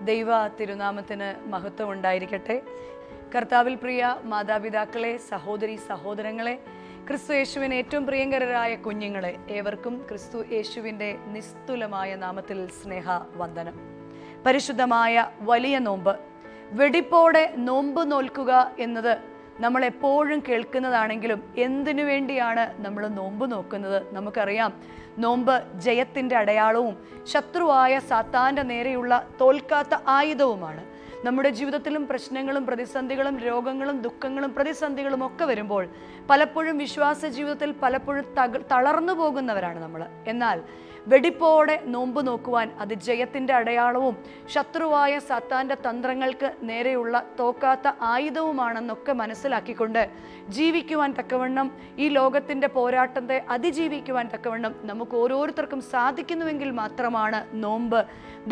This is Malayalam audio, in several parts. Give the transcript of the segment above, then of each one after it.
ദൈവ തിരുനാമത്തിന് മഹത്വം ഉണ്ടായിരിക്കട്ടെ. കർത്താവിൽ പ്രിയ മാതാപിതാക്കളെ, സഹോദരി സഹോദരങ്ങളെ, ക്രിസ്തു യേശുവിന് ഏറ്റവും പ്രിയങ്കരരായ കുഞ്ഞുങ്ങളെ, ഏവർക്കും ക്രിസ്തു യേശുവിൻ്റെ നിസ്തുലമായ നാമത്തിൽ സ്നേഹ വന്ദനം. പരിശുദ്ധമായ വലിയ നോമ്പ്, വെടിപ്പോടെ നോമ്പ് നോൽക്കുക എന്നത് നമ്മൾ എപ്പോഴും കേൾക്കുന്നതാണെങ്കിലും എന്തിനു വേണ്ടിയാണ് നമ്മൾ നോമ്പ് നോക്കുന്നത്? നമുക്കറിയാം, നോമ്പ് ജയത്തിൻ്റെ അടയാളവും ശത്രുവായ സാത്താൻ്റെ നേരെയുള്ള തോൽക്കാത്ത ആയുധവുമാണ്. നമ്മുടെ ജീവിതത്തിലും പ്രശ്നങ്ങളും പ്രതിസന്ധികളും രോഗങ്ങളും ദുഃഖങ്ങളും പ്രതിസന്ധികളും ഒക്കെ വരുമ്പോൾ പലപ്പോഴും വിശ്വാസ ജീവിതത്തിൽ പലപ്പോഴും തളർന്നു പോകുന്നവരാണ് നമ്മൾ. എന്നാൽ വെടിപ്പോടെ നോമ്പ് നോക്കുവാൻ അത് ജയത്തിൻ്റെ അടയാളവും ശത്രുവായ സാത്താൻ്റെ തന്ത്രങ്ങൾക്ക് നേരെയുള്ള തോക്കാത്ത ആയുധവുമാണെന്നൊക്കെ മനസ്സിലാക്കിക്കൊണ്ട് ജീവിക്കുവാൻ തക്കവണ്ണം, ഈ ലോകത്തിൻ്റെ പോരാട്ടത്തെ അതിജീവിക്കുവാൻ തക്കവണ്ണം നമുക്ക് ഓരോരുത്തർക്കും സാധിക്കുന്നുവെങ്കിൽ മാത്രമാണ് നോമ്പ്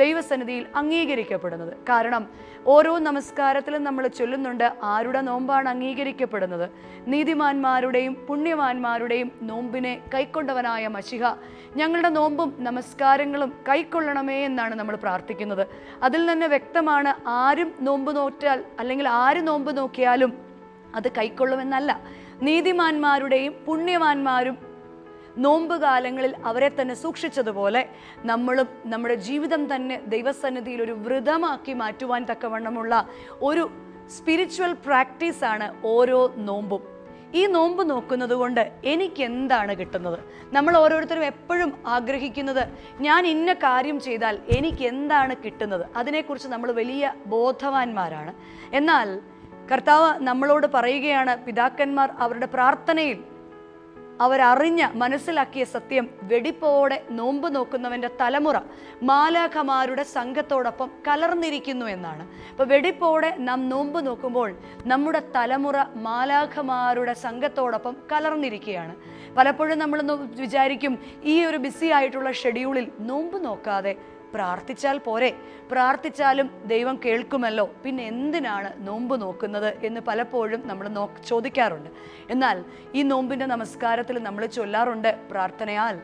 ദൈവസന്നിധിയിൽ അംഗീകരിക്കപ്പെടുന്നത്. കാരണം ഓരോ നമസ്കാരത്തിലും നമ്മൾ ചൊല്ലുന്നുണ്ട്, ആരുടെ നോമ്പാണ് അംഗീകരിക്കപ്പെടുന്നത്? നീതിമാന്മാരുടെയും പുണ്യവാന്മാരുടെയും നോമ്പിനെ കൈക്കൊണ്ടവനായ മശിഹ ഞങ്ങളുടെ നോമ്പും നമസ്കാരങ്ങളും കൈക്കൊള്ളണമേ എന്നാണ് നമ്മൾ പ്രാർത്ഥിക്കുന്നത്. അതിൽ തന്നെ വ്യക്തമാണ്, ആരും നോമ്പ് നോറ്റാൽ അല്ലെങ്കിൽ ആര് നോമ്പ് നോക്കിയാലും അത് കൈക്കൊള്ളുമെന്നല്ല. നീതിമാന്മാരുടെയും പുണ്യവാന്മാരും നോമ്പ് കാലങ്ങളിൽ അവരെ തന്നെ സൂക്ഷിച്ചതുപോലെ നമ്മളും നമ്മുടെ ജീവിതം തന്നെ ദൈവസന്നിധിയിൽ ഒരു വ്രതമാക്കി മാറ്റുവാൻ തക്കവണ്ണമുള്ള ഒരു സ്പിരിച്വൽ പ്രാക്ടീസാണ് ഓരോ നോമ്പും. ഈ നോമ്പ് നോക്കുന്നത് കൊണ്ട് എനിക്ക് എന്താണ് കിട്ടുന്നത്? നമ്മൾ ഓരോരുത്തരും എപ്പോഴും ആഗ്രഹിക്കുന്നത്, ഞാൻ ഇന്ന കാര്യം ചെയ്താൽ എനിക്ക് എന്താണ് കിട്ടുന്നത്? അതിനെക്കുറിച്ച് നമ്മൾ വലിയ ബോധവാന്മാരാണ്. എന്നാൽ കർത്താവ് നമ്മളോട് പറയുകയാണ്, പിതാക്കന്മാർ അവരുടെ പ്രാർത്ഥനയിൽ അവരറിഞ്ഞ മനസ്സിലാക്കിയ സത്യം, വെടിപ്പോടെ നോമ്പ് നോക്കുന്നവൻ്റെ തലമുറ മാലാഖമാരുടെ സംഘത്തോടൊപ്പം കലർന്നിരിക്കുന്നു എന്നാണ്. അപ്പോൾ വെടിപ്പോടെ നാം നോമ്പ് നോക്കുമ്പോൾ നമ്മുടെ തലമുറ മാലാഖമാരുടെ സംഘത്തോടൊപ്പം കലർന്നിരിക്കുകയാണ്. പലപ്പോഴും നമ്മൾ വിചാരിക്കും, ഈ ഒരു ബിസി ആയിട്ടുള്ള ഷെഡ്യൂളിൽ നോമ്പ് നോക്കാതെ പ്രാർത്ഥിച്ചാൽ പോരെ, പ്രാർത്ഥിച്ചാലും ദൈവം കേൾക്കുമല്ലോ, പിന്നെ എന്തിനാണ് നോമ്പ് നോക്കുന്നത് എന്ന് പലപ്പോഴും നമ്മൾ ചോദിക്കാറുണ്ട്. എന്നാൽ ഈ നോമ്പിൻ്റെ നമസ്കാരത്തിൽ നമ്മൾ ചൊല്ലാറുണ്ട്, പ്രാർത്ഥനയാൽ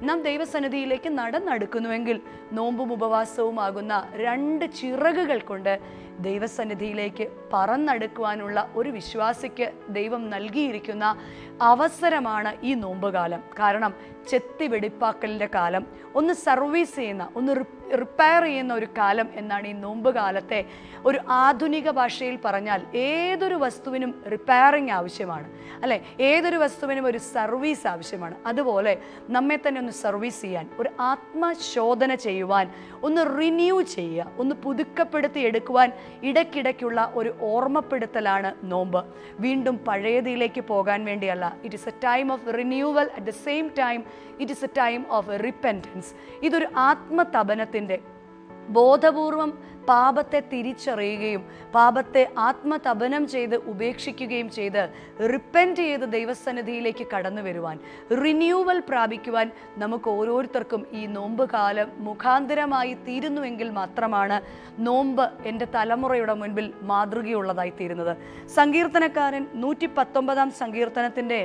നാം ദൈവസന്നിധിയിലേക്ക് നടന്നെടുക്കുന്നുവെങ്കിൽ നോമ്പും ഉപവാസവും ആകുന്ന 2 ചിറകുകൾ കൊണ്ട് ദൈവസന്നിധിയിലേക്ക് പറന്നെടുക്കുവാനുള്ള ഒരു വിശ്വാസിക്ക് ദൈവം നൽകിയിരിക്കുന്ന അവസരമാണ് ഈ നോമ്പുകാലം. കാരണം ചെത്തി വെടിപ്പാക്കലിൻ്റെ കാലം, ഒന്ന് സർവീസ് ചെയ്യുന്ന, ഒന്ന് റിപ്പയർ ചെയ്യുന്ന ഒരു കാലം എന്നാണ് ഈ നോമ്പ് കാലത്തെ ഒരു ആധുനിക ഭാഷയിൽ പറഞ്ഞാൽ. ഏതൊരു വസ്തുവിനും റിപ്പയറിങ് ആവശ്യമാണ്, അല്ലെ? ഏതൊരു വസ്തുവിനും ഒരു സർവീസ് ആവശ്യമാണ്. അതുപോലെ നമ്മെ തന്നെ ഒന്ന് സർവീസ് ചെയ്യാൻ, ഒരു ആത്മശോധന ചെയ്യുവാൻ, ഒന്ന് റിന്യൂ ചെയ്യുക, ഒന്ന് പുതുക്കപ്പെടുത്തി എടുക്കുവാൻ ഇടയ്ക്കിടയ്ക്കുള്ള ഒരു ഓർമ്മപ്പെടുത്തലാണ് നോമ്പ്. വീണ്ടും പഴയതിലേക്ക് പോകാൻ വേണ്ടിയല്ല. It is A time of renewal, at the same time it is A time of repentance. ഇതൊരു ആത്മതപനത്തിൻ്റെ, ബോധപൂർവം പാപത്തെ തിരിച്ചറിയുകയും പാപത്തെ ആത്മതപനം ചെയ്ത് ഉപേക്ഷിക്കുകയും ചെയ്ത് റിപ്പൻറ്റ് ചെയ്ത് ദൈവസന്നിധിയിലേക്ക് കടന്നു വരുവാൻ, റിന്യൂവൽ പ്രാപിക്കുവാൻ നമുക്ക് ഓരോരുത്തർക്കും ഈ നോമ്പ് കാലം മുഖാന്തരമായി തീരുന്നുവെങ്കിൽ മാത്രമാണ് നോമ്പ് എൻ്റെ തലമുറയുടെ മുൻപിൽ മാതൃകയുള്ളതായി തീരുന്നത്. സങ്കീർത്തനക്കാരൻ 119 സങ്കീർത്തനത്തിൻ്റെ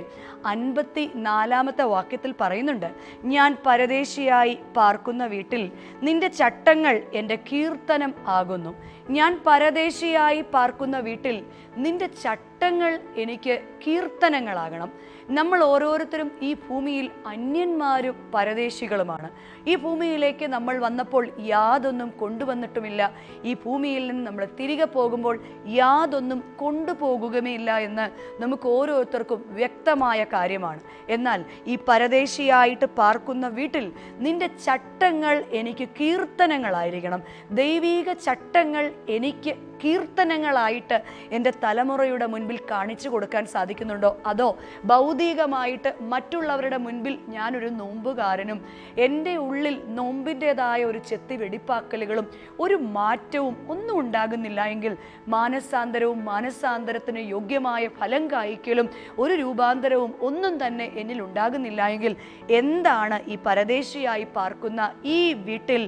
54 വാക്യത്തിൽ പറയുന്നുണ്ട്, ഞാൻ പരദേശിയായി പാർക്കുന്ന വീട്ടിൽ നിന്റെ ചട്ടങ്ങൾ എൻ്റെ കീർത്തനം ആകുന്നു. ഞാൻ പരദേശിയായി പാർക്കുന്ന വീട്ടിൽ നിന്റെ ചട്ടങ്ങൾ എനിക്ക് കീർത്തനങ്ങളാകണം. നമ്മൾ ഓരോരുത്തരും ഈ ഭൂമിയിൽ അന്യന്മാരും പരദേശികളുമാണ്. ഈ ഭൂമിയിലേക്ക് നമ്മൾ വന്നപ്പോൾ യാതൊന്നും കൊണ്ടുവന്നിട്ടുമില്ല. ഈ ഭൂമിയിൽ നിന്ന് നമ്മൾ തിരികെ പോകുമ്പോൾ യാതൊന്നും കൊണ്ടുപോകുകയുമില്ല എന്ന് നമുക്ക് ഓരോരുത്തർക്കും വ്യക്തമായ കാര്യമാണ്. എന്നാൽ ഈ പരദേശിയായിട്ട് പാർക്കുന്ന വീട്ടിൽ നിന്റെ ചട്ടങ്ങൾ എനിക്ക് കീർത്തനങ്ങളായിരിക്കണം. ദൈവീക ചട്ടങ്ങൾ എനിക്ക് കീർത്തനങ്ങളായിട്ട് എൻ്റെ തലമുറയുടെ മുൻപിൽ കാണിച്ചു കൊടുക്കാൻ സാധിക്കുന്നുണ്ടോ? അതോ ഭൗതികമായിട്ട് മറ്റുള്ളവരുടെ മുൻപിൽ ഞാനൊരു നോമ്പുകാരനും എൻ്റെ ഉള്ളിൽ നോമ്പിൻ്റെതായ ഒരു ചെത്തി വെടിപ്പാക്കലുകളും ഒരു മാറ്റവും ഒന്നും ഉണ്ടാകുന്നില്ല എങ്കിൽ, മാനസാന്തരവും മാനസാന്തരത്തിന് യോഗ്യമായ ഫലം കായ്ക്കലും ഒരു രൂപാന്തരവും ഒന്നും തന്നെ എന്നിൽ ഉണ്ടാകുന്നില്ല എങ്കിൽ, എന്താണ് ഈ പരദേശിയായി പാർക്കുന്ന ഈ വീട്ടിൽ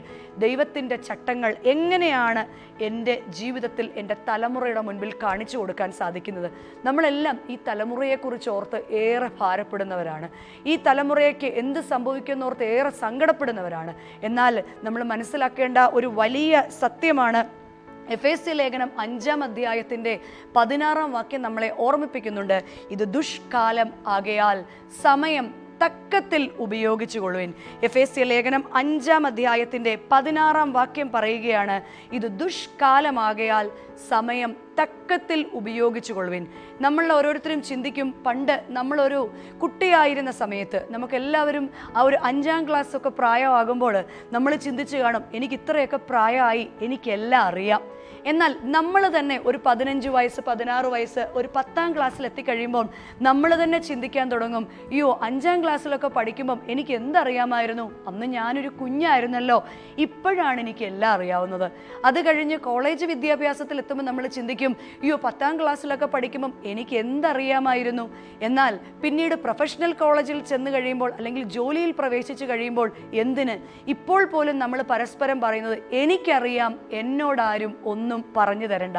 ദൈവത്തിൻ്റെ ചട്ടങ്ങൾ എങ്ങനെയാണ് എൻ്റെ ജീവിതത്തിൽ എൻ്റെ തലമുറയുടെ മുൻപിൽ കാണിച്ചു കൊടുക്കാൻ സാധിക്കുന്നത്? നമ്മളെല്ലാം ഈ തലമുറയെക്കുറിച്ച് ഓർത്ത് ഏറെ ഭാരപ്പെടുന്നവരാണ്. ഈ തലമുറയ്ക്ക് എന്ത് സംഭവിക്കുന്നോർത്ത് ഏറെ സങ്കടപ്പെടുന്നവരാണ്. എന്നാൽ നമ്മൾ മനസ്സിലാക്കേണ്ട ഒരു വലിയ സത്യമാണ്, എഫേസ്യ ലേഖനം 5-ാം അധ്യായത്തിൻ്റെ 16-ാം വാക്യം നമ്മളെ ഓർമ്മിപ്പിക്കുന്നുണ്ട്, ഇത് ദുഷ്കാലം ആകയാൽ സമയം തക്കത്തിൽ ഉപയോഗിച്ചുകൊള്ളുവിൻ. എഫേസ്യ ലേഖനം 5-ാം അധ്യായത്തിൻ്റെ 16-ാം വാക്യം പറയുകയാണ്, ഇത് ദുഷ്കാലമാകയാൽ സമയം തക്കത്തിൽ ഉപയോഗിച്ചുകൊള്ളുവിൻ. നമ്മൾ ഓരോരുത്തരും ചിന്തിക്കും, പണ്ട് നമ്മളൊരു കുട്ടിയായിരുന്ന സമയത്ത് നമുക്കെല്ലാവരും ആ ഒരു 5-ാം ക്ലാസ്സൊക്കെ പ്രായമാകുമ്പോൾ നമ്മൾ ചിന്തിച്ച് കാണും, എനിക്ക് ഇത്രയൊക്കെ പ്രായമായി, എനിക്കെല്ലാം അറിയാം. എന്നാൽ നമ്മൾ തന്നെ ഒരു 15 വയസ്സ് 16 വയസ്സ് ഒരു 10-ാം ക്ലാസ്സിൽ എത്തിക്കഴിയുമ്പോൾ നമ്മൾ തന്നെ ചിന്തിക്കാൻ തുടങ്ങും, അയ്യോ 5-ാം ക്ലാസ്സിലൊക്കെ പഠിക്കുമ്പം എനിക്ക് എന്തറിയാമായിരുന്നു, അന്ന് ഞാനൊരു കുഞ്ഞായിരുന്നല്ലോ, ഇപ്പോഴാണ് എനിക്ക് എല്ലാം അറിയാവുന്നത്. അത് കഴിഞ്ഞ് കോളേജ് വിദ്യാഭ്യാസത്തിൽ എത്തുമ്പോൾ നമ്മൾ ചിന്തിക്കും, അയ്യോ 10-ാം ക്ലാസ്സിലൊക്കെ പഠിക്കുമ്പം എനിക്ക് എന്തറിയാമായിരുന്നു. എന്നാൽ പിന്നീട് പ്രൊഫഷണൽ കോളേജിൽ ചെന്ന് കഴിയുമ്പോൾ അല്ലെങ്കിൽ ജോലിയിൽ പ്രവേശിച്ച് കഴിയുമ്പോൾ എന്തിന് ഇപ്പോൾ പോലും നമ്മൾ പരസ്പരം പറയുന്നത്, എനിക്കറിയാം, എന്നോടാരും ഒന്നും പറഞ്ഞു തരണ്ട.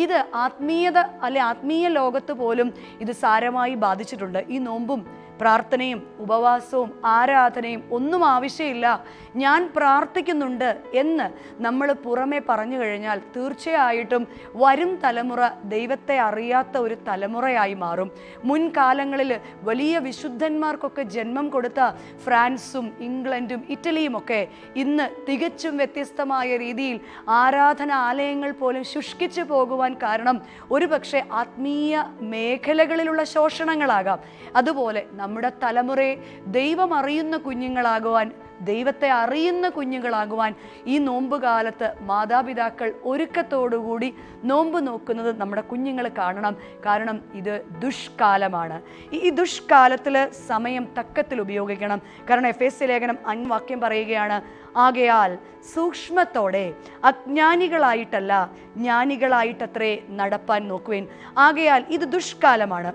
ഇത് ആത്മീയത അല്ലെ ആത്മീയ ലോകത്ത് പോലും ഇത് സാരമായി ബാധിച്ചിട്ടുണ്ട്. ഈ നോമ്പും പ്രാർത്ഥനയും ഉപവാസവും ആരാധനയും ഒന്നും ആവശ്യമില്ല, ഞാൻ പ്രാർത്ഥിക്കുന്നുണ്ട് എന്ന് നമ്മൾ പുറമെ പറഞ്ഞു കഴിഞ്ഞാൽ തീർച്ചയായിട്ടും വരും തലമുറ ദൈവത്തെ അറിയാത്ത ഒരു തലമുറയായി മാറും. മുൻകാലങ്ങളിൽ വലിയ വിശുദ്ധന്മാർക്കൊക്കെ ജന്മം കൊടുത്ത ഫ്രാൻസും ഇംഗ്ലണ്ടും ഇറ്റലിയും ഒക്കെ ഇന്ന് തികച്ചും വ്യത്യസ്തമായ രീതിയിൽ ആരാധനാലയങ്ങൾ പോലും ശുഷ്കിച്ചു പോകുവാൻ കാരണം ഒരുപക്ഷെ ആത്മീയ മേഖലകളിലുള്ള ശോഷണങ്ങളാകാം. അതുപോലെ നമ്മുടെ തലമുറയെ ദൈവം അറിയുന്ന കുഞ്ഞുങ്ങളാകുവാൻ, ദൈവത്തെ അറിയുന്ന കുഞ്ഞുങ്ങളാകുവാൻ ഈ നോമ്പ് കാലത്ത് മാതാപിതാക്കൾ ഒരുക്കത്തോടുകൂടി നോമ്പ് നോക്കുന്നത് നമ്മുടെ കുഞ്ഞുങ്ങൾ കാണണം. കാരണം ഇത് ദുഷ്കാലമാണ്. ഈ ദുഷ്കാലത്തിൽ സമയം തക്കത്തിൽ ഉപയോഗിക്കണം. കാരണം എഫേസ്യ ലേഖനം 5 വാക്യം പറയുകയാണ്, ആകയാൽ സൂക്ഷ്മത്തോടെ അജ്ഞാനികളായിട്ടല്ല ജ്ഞാനികളായിട്ടത്രേ നടപ്പാൻ നോക്കുവേൻ. ആകയാൽ ഇത് ദുഷ്കാലമാണ്.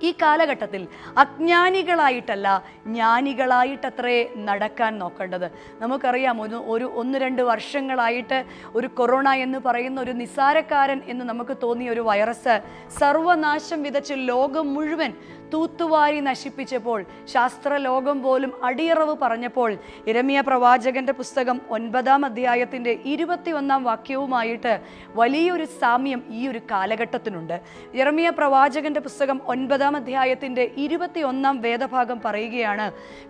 ഈ കാലഘട്ടത്തിൽ അജ്ഞാനികളായിട്ടല്ല ജ്ഞാനികളായിട്ടത്രേ നടക്കാൻ നോക്കേണ്ടത്. നമുക്കറിയാം, 1-2 വർഷങ്ങളായിട്ട് ഒരു കൊറോണ എന്ന് പറയുന്ന ഒരു നിസ്സാരക്കാരൻ എന്ന് നമുക്ക് തോന്നിയ ഒരു വൈറസ് സർവനാശം വിതച്ച് ലോകം മുഴുവൻ തൂത്തുവാരി നശിപ്പിച്ചപ്പോൾ, ശാസ്ത്രലോകം പോലും അടിയറവ് പറഞ്ഞപ്പോൾ, യിരെമ്യാ പ്രവാചകന്റെ പുസ്തകം 9-ാം അധ്യായത്തിൻ്റെ 21-ാം വാക്യവുമായിട്ട് വലിയൊരു സാമ്യം ഈ ഒരു കാലഘട്ടത്തിനുണ്ട്. യിരെമ്യാ പ്രവാചകന്റെ പുസ്തകം 9-ാം അധ്യായത്തിൻ്റെ 21-ാം വേദഭാഗം പറയുകയാണ്,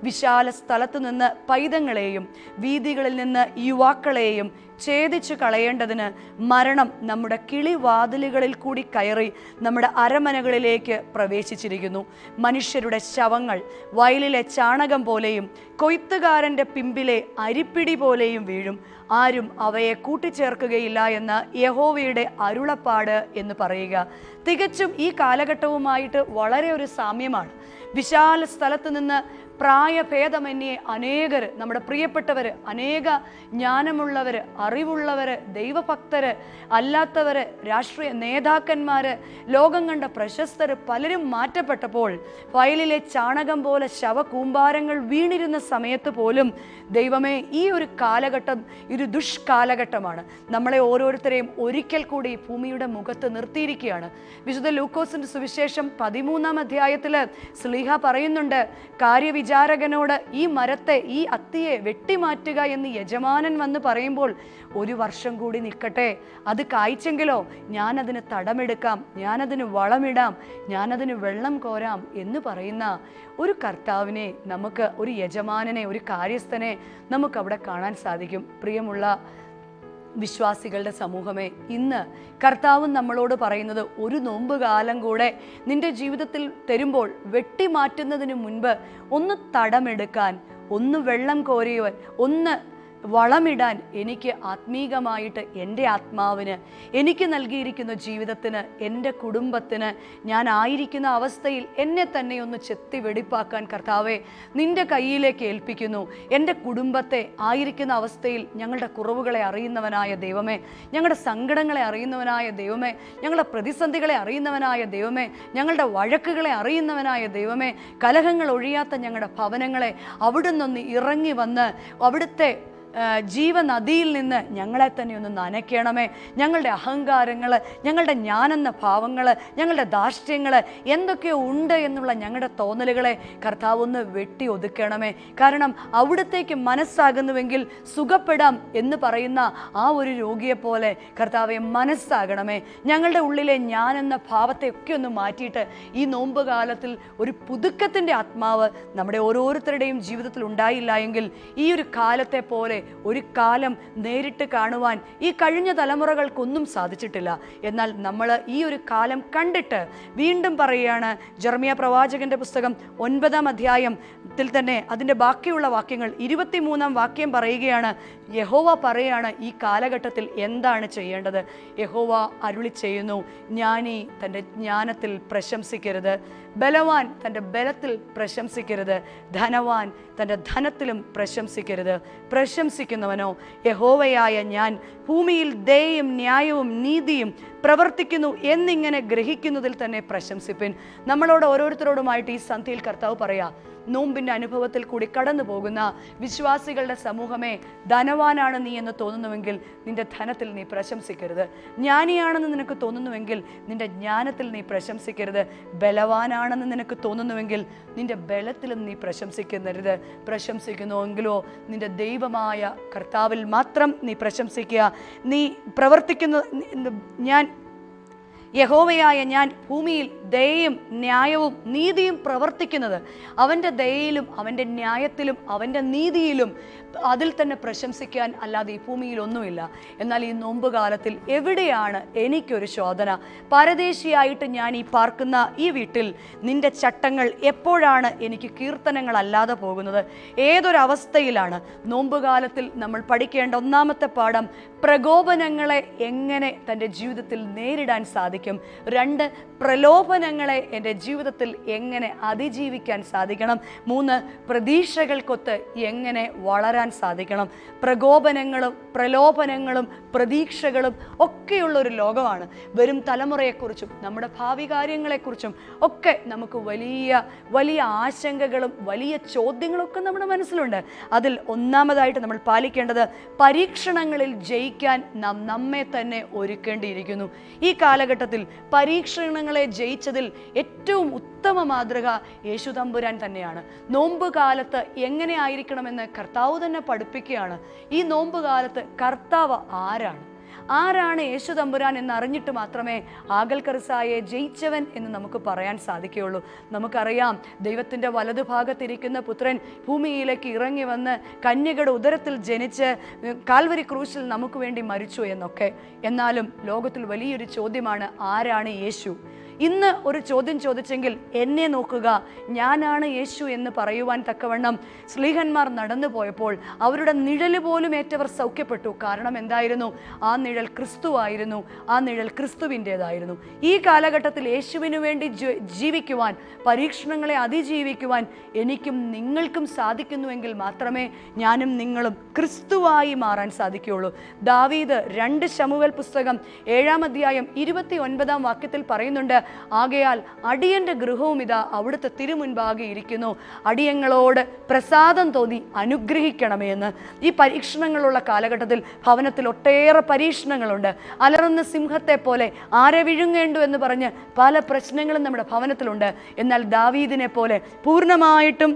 വിശാല സ്ഥലത്തു നിന്ന് പൈതങ്ങളെയും വീഥികളിൽ നിന്ന് യുവാക്കളെയും ഛേദിച്ചു കളയേണ്ടതിന് മരണം നമ്മുടെ കിളിവാതിലുകളിൽ കൂടി കയറി നമ്മുടെ അരമനകളിലേക്ക് പ്രവേശിച്ചിരിക്കുന്നു. മനുഷ്യരുടെ ശവങ്ങൾ വയലിലെ ചാണകം പോലെയും കൊയ്ത്തുകാരൻ്റെ പിമ്പിലെ അരിപ്പിടി പോലെയും വീഴും, ആരും അവയെ കൂട്ടിച്ചേർക്കുകയില്ല എന്ന് യഹോവയുടെ അരുളപ്പാട് എന്ന് പറയുക. തികച്ചും ഈ കാലഘട്ടവുമായിട്ട് വളരെ ഒരു സാമ്യമാണ്. വിശാല സ്ഥലത്ത് നിന്ന് പ്രായഭേദമന്യേ അനേകർ, നമ്മുടെ പ്രിയപ്പെട്ടവർ, അനേക ജ്ഞാനമുള്ളവർ, അറിവുള്ളവർ, ദൈവഭക്തർ അല്ലാത്തവർ, രാഷ്ട്രീയ നേതാക്കന്മാർ, ലോകം കണ്ട പ്രശസ്തർ പലരും മാറ്റപ്പെട്ടപ്പോൾ വയലിലെ ചാണകം പോലെ ശവകൂമ്പാരങ്ങൾ വീണിരുന്ന സമയത്ത് പോലും ദൈവമേ, ഈ ഒരു കാലഘട്ടം ഒരു ദുഷ്കാലഘട്ടമാണ്. നമ്മളെ ഓരോരുത്തരെയും ഒരിക്കൽ കൂടി ഭൂമിയുടെ മുഖത്ത് നിർത്തിയിരിക്കുകയാണ്. വിശുദ്ധ ലൂക്കോസിന്റെ സുവിശേഷം 13-ാം അധ്യായത്തിൽ ശ്ലീഹ പറയുന്നുണ്ട്, കാര്യവിചാരകനോട് ഈ മരത്തെ, ഈ അത്തിയെ വെട്ടിമാറ്റുക എന്ന് യജമാനൻ വന്ന് പറയുമ്പോൾ 1 വർഷം കൂടി നിൽക്കട്ടെ, അത് കായ്ച്ചെങ്കിലോ ഞാനതിന് തടമെടുക്കാം, ഞാനതിന് വളമിടാം, ഞാനതിന് വെള്ളം കോരാം എന്ന് പറയുന്ന ഒരു കർത്താവിനെ നമുക്ക്, ഒരു യജമാനനെ, ഒരു കാര്യസ്ഥനെ നമുക്കവിടെ കാണാൻ സാധിക്കും. പ്രിയമുള്ള വിശ്വാസികളുടെ സമൂഹമേ, ഇന്ന് കർത്താവ് നമ്മളോട് പറയുന്നത്, ഒരു നോമ്പ് കാലം കൂടെ നിന്റെ ജീവിതത്തിൽ തരുമ്പോൾ വെട്ടിമാറ്റുന്നതിന് മുൻപ് ഒന്ന് തടമെടുക്കാൻ, ഒന്ന് വെള്ളം കോരിയുവാൻ, ഒന്ന് വളമിടാൻ എനിക്ക് ആത്മീകമായിട്ട് എൻ്റെ ആത്മാവിന്, എനിക്ക് നൽകിയിരിക്കുന്ന ജീവിതത്തിന്, എൻ്റെ കുടുംബത്തിന്, ഞാൻ ആയിരിക്കുന്ന അവസ്ഥയിൽ എന്നെ തന്നെ ഒന്ന് ചെത്തി വെടിപ്പാക്കാൻ കർത്താവെ നിൻ്റെ കയ്യിലേക്ക് ഏൽപ്പിക്കുന്നു. എൻ്റെ കുടുംബത്തെ ആയിരിക്കുന്ന അവസ്ഥയിൽ ഞങ്ങളുടെ കുറവുകളെ അറിയുന്നവനായ ദൈവമേ, ഞങ്ങളുടെ സങ്കടങ്ങളെ അറിയുന്നവനായ ദൈവമേ, ഞങ്ങളുടെ പ്രതിസന്ധികളെ അറിയുന്നവനായ ദൈവമേ, ഞങ്ങളുടെ വഴക്കുകളെ അറിയുന്നവനായ ദൈവമേ, കലഹങ്ങൾ ഒഴിയാത്ത ഞങ്ങളുടെ ഭവനങ്ങളെ അവിടുന്നൊന്ന് ഇറങ്ങി വന്ന് അവിടുത്തെ ജീവനദിയിൽ നിന്ന് ഞങ്ങളെ തന്നെ ഒന്ന് നനയ്ക്കണമേ. ഞങ്ങളുടെ അഹങ്കാരങ്ങൾ, ഞങ്ങളുടെ ഞാനെന്ന ഭാവങ്ങൾ, ഞങ്ങളുടെ ധാർഷ്ട്യങ്ങൾ, എന്തൊക്കെയോ ഉണ്ട് എന്നുള്ള ഞങ്ങളുടെ തോന്നലുകളെ കർത്താവ് ഒന്ന് വെട്ടി ഒതുക്കണമേ. കാരണം അവിടത്തേക്ക് മനസ്സാകുന്നുവെങ്കിൽ സുഖപ്പെടാം എന്ന് പറയുന്ന ആ ഒരു രോഗിയെപ്പോലെ കർത്താവെ മനസ്സാകണമേ. ഞങ്ങളുടെ ഉള്ളിലെ ഞാനെന്ന ഭാവത്തെയൊക്കെ ഒന്ന് മാറ്റിയിട്ട് ഈ നോമ്പ് കാലത്തിൽ ഒരു പുതുക്കത്തിൻ്റെ ആത്മാവ് നമ്മുടെ ഓരോരുത്തരുടെയും ജീവിതത്തിൽ ഉണ്ടായില്ല എങ്കിൽ ഈ ഒരു കാലത്തെ പോലെ ഒരു കാലം നേരിട്ട് കാണുവാൻ ഈ കഴിഞ്ഞ തലമുറകൾക്കൊന്നും സാധിച്ചിട്ടില്ല. എന്നാൽ നമ്മൾ ഈ ഒരു കാലം കണ്ടിട്ട് വീണ്ടും പറയുകയാണ്. ജെറമ്യാ പ്രവാചകന്റെ പുസ്തകം 9-ാം അധ്യായത്തിൽ തന്നെ അതിൻ്റെ ബാക്കിയുള്ള വാക്യങ്ങൾ 23-ാം വാക്യം പറയുകയാണ്. യഹോവ പറയുകയാണ് ഈ കാലഘട്ടത്തിൽ എന്താണ് ചെയ്യേണ്ടത്. യഹോവ അരുളി ചെയ്യുന്നു, ജ്ഞാനി തൻ്റെ ജ്ഞാനത്തിൽ പ്രശംസിക്കരുത്, ബലവാൻ തൻ്റെ ബലത്തിൽ പ്രശംസിക്കരുത്, ധനവാൻ തൻ്റെ ധനത്തിലും പ്രശംസിക്കരുത്. പ്രശംസിക്കുന്നവനോ യഹോവയായ ഞാൻ ഭൂമിയിൽ ദയയും ന്യായവും നീതിയും പ്രവർത്തിക്കുന്നു എന്നിങ്ങനെ ഗ്രഹിക്കുന്നതിൽ തന്നെ പ്രശംസിപ്പിൻ. നമ്മളോട് ഓരോരുത്തരോടുമായിട്ട് ഈ സന്ധ്യയിൽ കർത്താവ് പറയാ, നോമ്പിൻ്റെ അനുഭവത്തിൽ കൂടി കടന്നു പോകുന്ന വിശ്വാസികളുടെ സമൂഹമേ, ധനവാനാണ് നീ എന്ന് തോന്നുന്നുവെങ്കിൽ നിന്റെ ധനത്തിൽ നീ പ്രശംസിക്കരുത്. ജ്ഞാനിയാണെന്ന് നിനക്ക് തോന്നുന്നുവെങ്കിൽ നിന്റെ ജ്ഞാനത്തിൽ നീ പ്രശംസിക്കരുത്. ബലവാനാണെന്ന് നിനക്ക് തോന്നുന്നുവെങ്കിൽ നിന്റെ ബലത്തിലും നീ പ്രശംസിക്കരുത്. പ്രശംസിക്കുന്നുവെങ്കിലോ നിന്റെ ദൈവമായ കർത്താവിൽ മാത്രം നീ പ്രശംസിക്കുക. നീ യഹോവയായ ഞാൻ ഭൂമിയിൽ ദയയും ന്യായവും നീതിയും പ്രവർത്തിക്കുന്നത്. അവൻ്റെ ദയയിലും അവൻ്റെ ന്യായത്തിലും അവൻ്റെ നീതിയിലും അതിൽ തന്നെ പ്രശംസിക്കാൻ അല്ലാതെ ഈ ഭൂമിയിൽ ഒന്നുമില്ല. എന്നാൽ ഈ നോമ്പ് കാലത്തിൽ എവിടെയാണ് എനിക്കൊരു ശോധന? പരദേശിയായിട്ട് ഞാൻ ഈ പാർക്കുന്ന ഈ വീട്ടിൽ നിന്റെ ചട്ടങ്ങൾ എപ്പോഴാണ് എനിക്ക് കീർത്തനങ്ങളല്ലാതെ പോകുന്നത്? ഏതൊരവസ്ഥയിലാണ്? നോമ്പ് കാലത്തിൽ നമ്മൾ പഠിക്കേണ്ട ഒന്നാമത്തെ പാഠം പ്രകോപനങ്ങളെ എങ്ങനെ തൻ്റെ ജീവിതത്തിൽ നേരിടാൻ സാധിക്കും. 2, പ്രലോഭനങ്ങളെ എൻ്റെ ജീവിതത്തിൽ എങ്ങനെ അതിജീവിക്കാൻ സാധിക്കണം. 3, പ്രതീക്ഷകൾക്കൊത്ത് എങ്ങനെ വളരാൻ സാധിക്കണം. പ്രകോപനങ്ങളും പ്രലോഭനങ്ങളും പ്രതീക്ഷകളും ഒക്കെയുള്ളൊരു ലോകമാണ്. വരും തലമുറയെക്കുറിച്ചും നമ്മുടെ ഭാവി കാര്യങ്ങളെക്കുറിച്ചും ഒക്കെ നമുക്ക് വലിയ വലിയ ആശങ്കകളും വലിയ ചോദ്യങ്ങളൊക്കെ നമ്മുടെ മനസ്സിലുണ്ട്. അതിൽ ഒന്നാമതായിട്ട് നമ്മൾ പാലിക്കേണ്ടത് പരീക്ഷണങ്ങളിൽ ജയിക്കാൻ നാം നമ്മെ തന്നെ ഒരുക്കേണ്ടിയിരിക്കുന്നു. ഈ കാലഘട്ടത്തിൽ പരീക്ഷണങ്ങളെ ജയിച്ചതിൽ ഏറ്റവും ഉത്തമ മാതൃക യേശു തമ്പുരാൻ തന്നെയാണ്. നോമ്പ് കാലത്ത് എങ്ങനെ ആയിരിക്കണമെന്ന് കർത്താവ് തന്നെ പഠിപ്പിക്കുകയാണ്. ഈ നോമ്പ് കാലത്ത് കർത്താവ് ആരാണ് യേശു തമ്പുരാൻ എന്ന് അറിഞ്ഞിട്ട് മാത്രമേ ആഗൽക്കർസായെ ജയിച്ചവൻ എന്ന് നമുക്ക് പറയാൻ സാധിക്കുകയുള്ളൂ. നമുക്കറിയാം, ദൈവത്തിൻ്റെ വലതുഭാഗത്തിരിക്കുന്ന പുത്രൻ ഭൂമിയിലേക്ക് ഇറങ്ങി വന്ന് കന്യകയുടെ ഉദരത്തിൽ ജനിച്ച് കാൽവരി ക്രൂശിൽ നമുക്ക് വേണ്ടി മരിച്ചു എന്നൊക്കെ. എന്നാലും ലോകത്തിൽ വലിയൊരു ചോദ്യമാണ്, ആരാണ് യേശു? ഇന്ന് ഒരു ചോദ്യം ചോദിച്ചെങ്കിൽ എന്നെ നോക്കുക, ഞാനാണ് യേശു എന്ന് പറയുവാൻ തക്കവണ്ണം സ്ലീഹന്മാർ നടന്നു പോയപ്പോൾ അവരുടെ നിഴല് പോലും ഏറ്റവർ സൗഖ്യപ്പെട്ടു. കാരണം എന്തായിരുന്നു? ആ നിഴൽ ക്രിസ്തുവായിരുന്നു. ആ നിഴൽ ക്രിസ്തുവിൻ്റേതായിരുന്നു. ഈ കാലഘട്ടത്തിൽ യേശുവിനു വേണ്ടി ജീവിക്കുവാൻ, പരീക്ഷണങ്ങളെ അതിജീവിക്കുവാൻ എനിക്കും നിങ്ങൾക്കും സാധിക്കുന്നുവെങ്കിൽ മാത്രമേ ഞാനും നിങ്ങളും ക്രിസ്തുവായി മാറാൻ സാധിക്കുകയുള്ളൂ. ദാവീദ് 2 ശമൂവേൽ പുസ്തകം 7-ാം അധ്യായം 29-ാം വാക്യത്തിൽ പറയുന്നുണ്ട്, ആകയാൽ അടിയന്റെ ഗൃഹവും ഇതാ അവിടുത്തെ തിരുമുൻപാകെ ഇരിക്കുന്നു, അടിയങ്ങളോട് പ്രസാദം തോന്നി അനുഗ്രഹിക്കണമേ എന്ന്. ഈ പരീക്ഷണങ്ങളുള്ള കാലഘട്ടത്തിൽ ഭവനത്തിൽ ഒട്ടേറെ പരീക്ഷണങ്ങളുണ്ട്. അലറുന്ന സിംഹത്തെ പോലെ ആരെ വിഴുങ്ങേണ്ടു എന്ന് പറഞ്ഞ് പല പ്രശ്നങ്ങളും നമ്മുടെ ഭവനത്തിലുണ്ട്. എന്നാൽ ദാവീദിനെ പോലെ പൂർണ്ണമായിട്ടും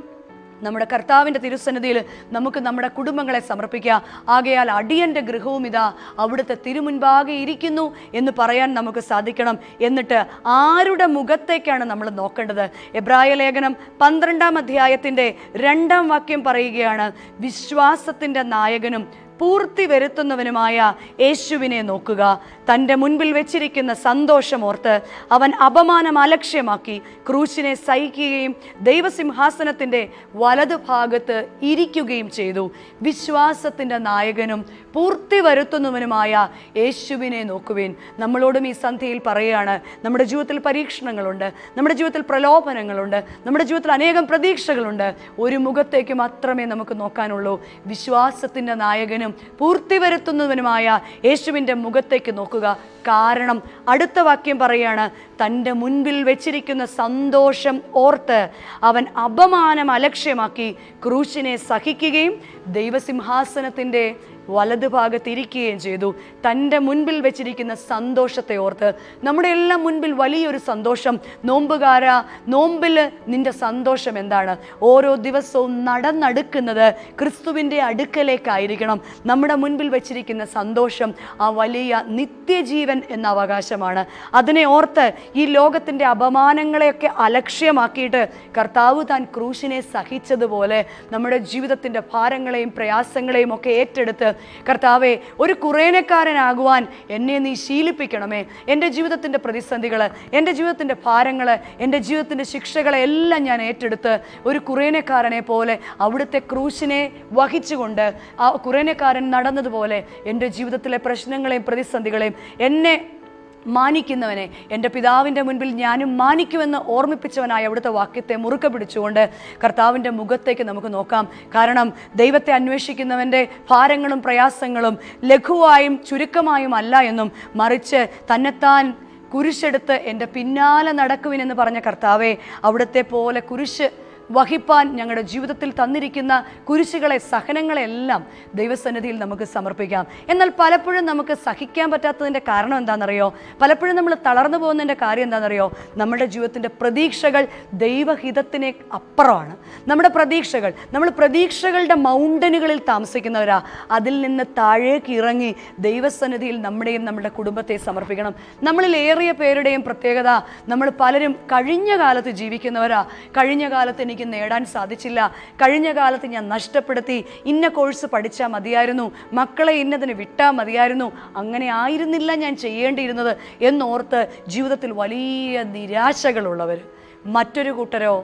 നമ്മുടെ കർത്താവിൻ്റെ തിരുസന്നിധിയിൽ നമുക്ക് നമ്മുടെ കുടുംബങ്ങളെ സമർപ്പിക്കുക. ആകയാൽ അടിയൻ്റെ ഗൃഹവും ഇതാ അവിടുത്തെ തിരുമുൻപാകെ ഇരിക്കുന്നു എന്ന് പറയാൻ നമുക്ക് സാധിക്കണം. എന്നിട്ട് ആരുടെ മുഖത്തേക്കാണ് നമ്മൾ നോക്കേണ്ടത്? എബ്രായ ലേഖനം 12-ാം അധ്യായത്തിൻ്റെ 2-ാം വാക്യം പറയുകയാണ്, വിശ്വാസത്തിൻ്റെ നായകനും പൂർത്തി വരുത്തുന്നവനുമായ യേശുവിനെ നോക്കുക. തൻ്റെ മുൻപിൽ വെച്ചിരിക്കുന്ന സന്തോഷമോർത്ത് അവൻ അപമാനം അലക്ഷ്യമാക്കി ക്രൂശിനെ സഹിക്കുകയും ദൈവസിംഹാസനത്തിൻ്റെ വലതുഭാഗത്ത് ഇരിക്കുകയും ചെയ്തു. വിശ്വാസത്തിൻ്റെ നായകനും പൂർത്തി വരുത്തുന്നവനുമായ യേശുവിനെ നോക്കുവിൻ. നമ്മളോടും ഈ സന്ധ്യയിൽ പറയുകയാണ്, നമ്മുടെ ജീവിതത്തിൽ പരീക്ഷണങ്ങളുണ്ട്, നമ്മുടെ ജീവിതത്തിൽ പ്രലോഭനങ്ങളുണ്ട്, നമ്മുടെ ജീവിതത്തിൽ അനേകം പ്രതീക്ഷകളുണ്ട്. ഒരു മുഖത്തേക്ക് മാത്രമേ നമുക്ക് നോക്കാനുള്ളൂ. വിശ്വാസത്തിൻ്റെ നായകനും ചെയ്യുന്നവനും പൂർത്തി വരുത്തുന്നവനുമായ യേശുവിൻ്റെ മുഖത്തേക്ക് നോക്കുക. കാരണം അടുത്ത വാക്യം പറയാണ്, തൻ്റെ മുൻപിൽ വെച്ചിരിക്കുന്ന സന്തോഷം ഓർത്ത് അവൻ അപമാനം അലക്ഷ്യമാക്കി ക്രൂശിനെ സഹിക്കുകയും ദൈവസിംഹാസനത്തിൻ്റെ വലതുഭാഗത്തിരിക്കുകയും ചെയ്തു. തൻ്റെ മുൻപിൽ വെച്ചിരിക്കുന്ന സന്തോഷത്തെ ഓർത്ത്. നമ്മുടെ എല്ലാം മുൻപിൽ വലിയൊരു സന്തോഷം. നോമ്പുകാരാ, നോമ്പിൽ നിൻ്റെ സന്തോഷം എന്താണ്? ഓരോ ദിവസവും നടന്നെടുക്കുന്നത് ക്രിസ്തുവിൻ്റെ അടുക്കലേക്കായിരിക്കണം. നമ്മുടെ മുൻപിൽ വെച്ചിരിക്കുന്ന സന്തോഷം ആ വലിയ നിത്യജീവൻ എന്ന അവകാശമാണ്. അതിനെ ഓർത്ത് ഈ ലോകത്തിൻ്റെ അപമാനങ്ങളെയൊക്കെ അലക്ഷ്യമാക്കിയിട്ട് കർത്താവ് താൻ ക്രൂശിനെ സഹിച്ചതുപോലെ നമ്മുടെ ജീവിതത്തിൻ്റെ ഭാരങ്ങളെയും പ്രയാസങ്ങളെയും ഒക്കെ ഏറ്റെടുത്ത്, കർത്താവെ, ഒരു കുറേനക്കാരനാകുവാൻ എന്നെ നീ ശീലിപ്പിക്കണമേ. എൻ്റെ ജീവിതത്തിൻ്റെ പ്രതിസന്ധികൾ, എൻ്റെ ജീവിതത്തിൻ്റെ ഭാരങ്ങൾ, എൻ്റെ ജീവിതത്തിൻ്റെ ശിക്ഷകളെ എല്ലാം ഞാൻ ഏറ്റെടുത്ത് ഒരു കുറേനക്കാരനെ പോലെ അവിടുത്തെ ക്രൂശിനെ വഹിച്ചുകൊണ്ട് ആ കുറേനക്കാരൻ നടന്നതുപോലെ എൻ്റെ ജീവിതത്തിലെ പ്രശ്നങ്ങളെയും പ്രതിസന്ധികളെയും എന്നെ മാനിക്കുന്നവനെ എൻ്റെ പിതാവിൻ്റെ മുൻപിൽ ഞാനും മാനിക്കുമെന്ന് ഓർമ്മിപ്പിച്ചവനായ അവിടുത്തെ വാക്യത്തെ മുറുക്കെ പിടിച്ചുകൊണ്ട് കർത്താവിൻ്റെ മുഖത്തേക്ക് നമുക്ക് നോക്കാം. കാരണം ദൈവത്തെ അന്വേഷിക്കുന്നവൻ്റെ ഭാരങ്ങളും പ്രയാസങ്ങളും ലഘുവായും ചുരുക്കമായും അല്ല എന്നും, മറിച്ച് തന്നെത്താൻ കുരിശെടുത്ത് എൻ്റെ പിന്നാലെ നടക്കുവിനെന്ന് പറഞ്ഞ കർത്താവെ, അവിടുത്തെ പോലെ കുരിശ് വഹിപ്പാൻ ഞങ്ങളുടെ ജീവിതത്തിൽ തന്നിരിക്കുന്ന കുരിശുകളെ, സഹനങ്ങളെല്ലാം ദൈവസന്നിധിയിൽ നമുക്ക് സമർപ്പിക്കാം. എന്നാൽ പലപ്പോഴും നമുക്ക് സഹിക്കാൻ പറ്റാത്തതിൻ്റെ കാരണം എന്താണെന്നറിയോ? പലപ്പോഴും നമ്മൾ തളർന്നു പോകുന്നതിൻ്റെ കാര്യം എന്താണെന്നറിയോ? നമ്മുടെ ജീവിതത്തിൻ്റെ പ്രതീക്ഷകൾ ദൈവഹിതത്തിന് അപ്പുറമാണ്. നമ്മുടെ പ്രതീക്ഷകൾ, നമ്മൾ പ്രതീക്ഷകളുടെ മൗണ്ടനുകളിൽ താമസിക്കുന്നവരാ. അതിൽ നിന്ന് താഴേക്ക് ഇറങ്ങി ദൈവസന്നിധിയിൽ നമ്മുടെയും നമ്മുടെ കുടുംബത്തെ സമർപ്പിക്കണം. നമ്മളിൽ ഏറിയ പേരുടെയും പ്രത്യേകത, നമ്മൾ പലരും കഴിഞ്ഞ കാലത്ത് ജീവിക്കുന്നവരാ. കഴിഞ്ഞ കാലത്ത് എനിക്ക് നേടാൻ സാധിച്ചില്ല, കഴിഞ്ഞ കാലത്ത് ഞാൻ നഷ്ടപ്പെടുത്തി, ഇന്ന കോഴ്സ് പഠിച്ചാൽ മതിയായിരുന്നു, മക്കളെ ഇന്നതിന് വിട്ടാൽ മതിയായിരുന്നു, അങ്ങനെ ആയിരുന്നില്ല ഞാൻ ചെയ്യേണ്ടിയിരുന്നത് എന്നോർത്ത് ജീവിതത്തിൽ വലിയ നിരാശകളുള്ളവർ. മറ്റൊരു കൂട്ടരോ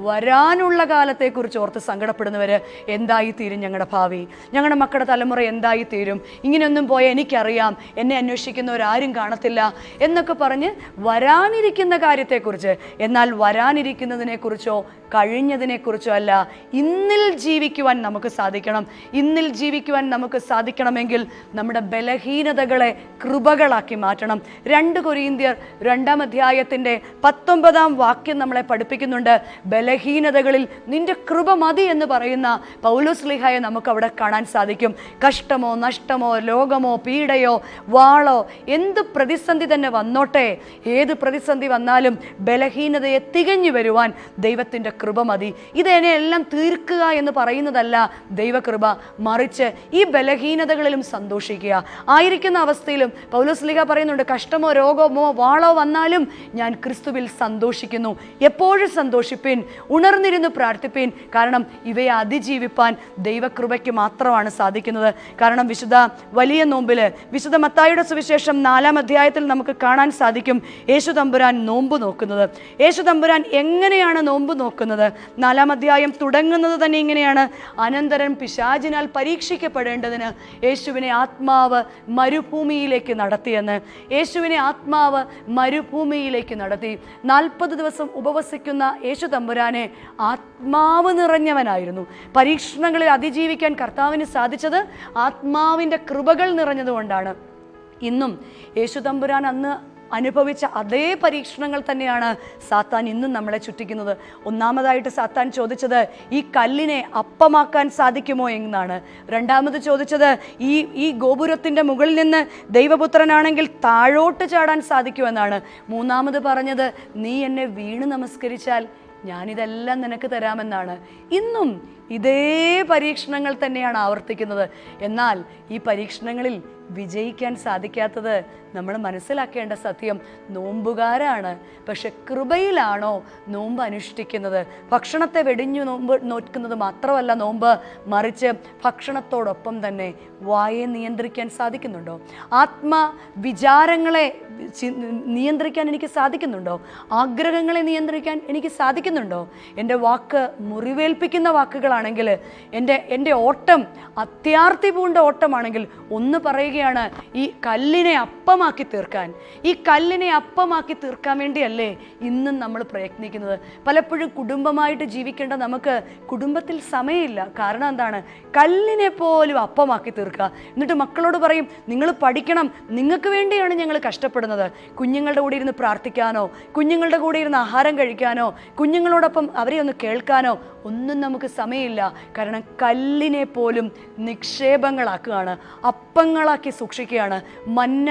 വരാനുള്ള കാലത്തെക്കുറിച്ച് ഓർത്ത് സങ്കടപ്പെടുന്നവർ, എന്തായിത്തീരും ഞങ്ങളുടെ ഭാവി, ഞങ്ങളുടെ മക്കളുടെ തലമുറ എന്തായിത്തീരും, ഇങ്ങനെയൊന്നും പോയാൽ എനിക്കറിയാം, എന്നെ അന്വേഷിക്കുന്നവരാരും കാണത്തില്ല എന്നൊക്കെ പറഞ്ഞ് വരാനിരിക്കുന്ന കാര്യത്തെക്കുറിച്ച്, എന്നാൽ വരാനിരിക്കുന്നതിനെക്കുറിച്ചോ കഴിഞ്ഞതിനെക്കുറിച്ചോ അല്ല, ഇന്നിൽ ജീവിക്കുവാൻ നമുക്ക് സാധിക്കണം. ഇന്നിൽ ജീവിക്കുവാൻ നമുക്ക് സാധിക്കണമെങ്കിൽ നമ്മുടെ ബലഹീനതകളെ കൃപകളാക്കി മാറ്റണം. 2 കൊരിന്ത്യർ 2-ാം അധ്യായത്തിൻ്റെ 19-ാം വാക്യം നമ്മളെ പഠിപ്പിക്കുന്നുണ്ട്. ബലഹീനതകളിൽ നിന്റെ കൃപ മതി എന്ന് പറയുന്ന പൗലോസ് ശ്ലീഹായെ നമുക്ക് അവിടെ കാണാൻ സാധിക്കും. കഷ്ടമോ നഷ്ടമോ രോഗമോ പീഡയോ വാളോ എന്ത് പ്രതിസന്ധി തന്നെ വന്നോട്ടെ, ഏത് പ്രതിസന്ധി വന്നാലും ബലഹീനതയെ തികഞ്ഞു വരുവാൻ ദൈവത്തിൻ്റെ കൃപ മതി. ഇതിനെല്ലാം തീർക്കുക എന്ന് പറയുന്നതല്ല ദൈവകൃപ, മറിച്ച് ഈ ബലഹീനതകളിലും സന്തോഷിക്കുക. ആയിരിക്കുന്ന അവസ്ഥയിലും പൗലോസ് ശ്ലീഹ പറയുന്നുണ്ട്, കഷ്ടമോ രോഗമോ വാളോ വന്നാലും ഞാൻ ക്രിസ്തുവിൽ സന്തോഷിക്കുന്നു. എപ്പോഴും സന്തോഷിപ്പിൻ, ഉണർന്നിരുന്ന് പ്രാർത്ഥിപ്പിൻ. കാരണം ഇവയെ അതിജീവിപ്പാൻ ദൈവകൃപയ്ക്ക് മാത്രമാണ് സാധിക്കുന്നത്. കാരണം വിശുദ്ധ വലിയ നോമ്പിൽ, വിശുദ്ധ മത്തായിയുടെ സുവിശേഷം 4-ാം അധ്യായത്തിൽ നമുക്ക് കാണാൻ സാധിക്കും യേശു തമ്പുരാൻ നോമ്പ് നോക്കുന്നത്. യേശു തമ്പുരാൻ എങ്ങനെയാണ് നോമ്പ് നോക്കുന്നത്? 4-ാം അധ്യായം തുടങ്ങുന്നത് തന്നെ ഇങ്ങനെയാണ്: അനന്തരം പിശാചിനാൽ പരീക്ഷിക്കപ്പെടേണ്ടതിന് യേശുവിനെ ആത്മാവ് മരുഭൂമിയിലേക്ക് നടത്തിയെന്ന്. യേശുവിനെ ആത്മാവ് മരുഭൂമിയിലേക്ക് നടത്തി. 40 ദിവസം ഉപവസിക്കുന്ന യേശു തമ്പുരാനെ ആത്മാവ് നിറഞ്ഞവനായിരുന്നു. പരീക്ഷണങ്ങളിൽ അതിജീവിക്കാൻ കർത്താവിന് സാധിച്ചത് ആത്മാവിൻ്റെ കൃപകൾ നിറഞ്ഞതുകൊണ്ടാണ്. ഇന്നും യേശു തമ്പുരാൻ അന്ന് അനുഭവിച്ച അതേ പരീക്ഷണങ്ങൾ തന്നെയാണ് സാത്താൻ ഇന്നും നമ്മളെ ചുറ്റിക്കുന്നത്. ഒന്നാമതായിട്ട് സാത്താൻ ചോദിച്ചത് ഈ കല്ലിനെ അപ്പമാക്കാൻ സാധിക്കുമോ എന്നാണ്. രണ്ടാമത് ചോദിച്ചത് ഈ ഗോപുരത്തിൻ്റെ മുകളിൽ നിന്ന് ദൈവപുത്രനാണെങ്കിൽ താഴോട്ട് ചാടാൻ സാധിക്കുമെന്നാണ്. മൂന്നാമത് പറഞ്ഞത് നീ എന്നെ വീണ് നമസ്കരിച്ചാൽ ഞാനിതെല്ലാം നിനക്ക് തരാമെന്നാണ്. ഇന്നും ഇതേ പരീക്ഷണങ്ങൾ തന്നെയാണ് ആവർത്തിക്കുന്നത്. എന്നാൽ ഈ പരീക്ഷണങ്ങളിൽ വിജയിക്കാൻ സാധിക്കാത്തത് നമ്മൾ മനസ്സിലാക്കേണ്ട സത്യം, നോമ്പുകാരാണ്. പക്ഷെ കൃപയിലാണോ നോമ്പ് അനുഷ്ഠിക്കുന്നത്? ഭക്ഷണത്തെ വെടിഞ്ഞു നോമ്പ് നോക്കുന്നത് മാത്രമല്ല നോമ്പ്, മറിച്ച് ഭക്ഷണത്തോടൊപ്പം തന്നെ വായെ നിയന്ത്രിക്കാൻ സാധിക്കുന്നുണ്ടോ? ആത്മവിചാരങ്ങളെ നിയന്ത്രിക്കാൻ എനിക്ക് സാധിക്കുന്നുണ്ടോ? ആഗ്രഹങ്ങളെ നിയന്ത്രിക്കാൻ എനിക്ക് സാധിക്കുന്നുണ്ടോ? എൻ്റെ വാക്ക് മുറിവേൽപ്പിക്കുന്ന വാക്കുകളാണെങ്കിൽ, എൻ്റെ ഓട്ടം അത്യാർത്തി പൂണ്ട ഓട്ടമാണെങ്കിൽ ഒന്ന് പറയുക പറയുകയാണ്, ഈ കല്ലിനെ അപ്പമാക്കി തീർക്കാൻ, ഈ കല്ലിനെ അപ്പമാക്കി തീർക്കാൻ വേണ്ടിയല്ലേ ഇന്നും നമ്മൾ പ്രയത്നിക്കുന്നത്. പലപ്പോഴും കുടുംബമായിട്ട് ജീവിക്കേണ്ട നമുക്ക് കുടുംബത്തിൽ സമയമില്ല. കാരണം എന്താണ്? കല്ലിനെ പോലും അപ്പമാക്കി തീർക്കുക. എന്നിട്ട് മക്കളോട് പറയും, നിങ്ങൾ പഠിക്കണം, നിങ്ങൾക്ക് വേണ്ടിയാണ് ഞങ്ങൾ കഷ്ടപ്പെടുന്നത്. കുഞ്ഞുങ്ങളുടെ കൂടെ ഇരുന്ന് പ്രാർത്ഥിക്കാനോ, കുഞ്ഞുങ്ങളുടെ കൂടെ ഇരുന്ന് ആഹാരം കഴിക്കാനോ, കുഞ്ഞുങ്ങളോടൊപ്പം അവരെ ഒന്ന് കേൾക്കാനോ ഒന്നും നമുക്ക് സമയമില്ല. കാരണം കല്ലിനെ പോലും നിക്ഷേപങ്ങളാക്കുകയാണ്, അപ്പങ്ങളാക്കി സൂക്ഷിക്കുകയാണ്. മന്ന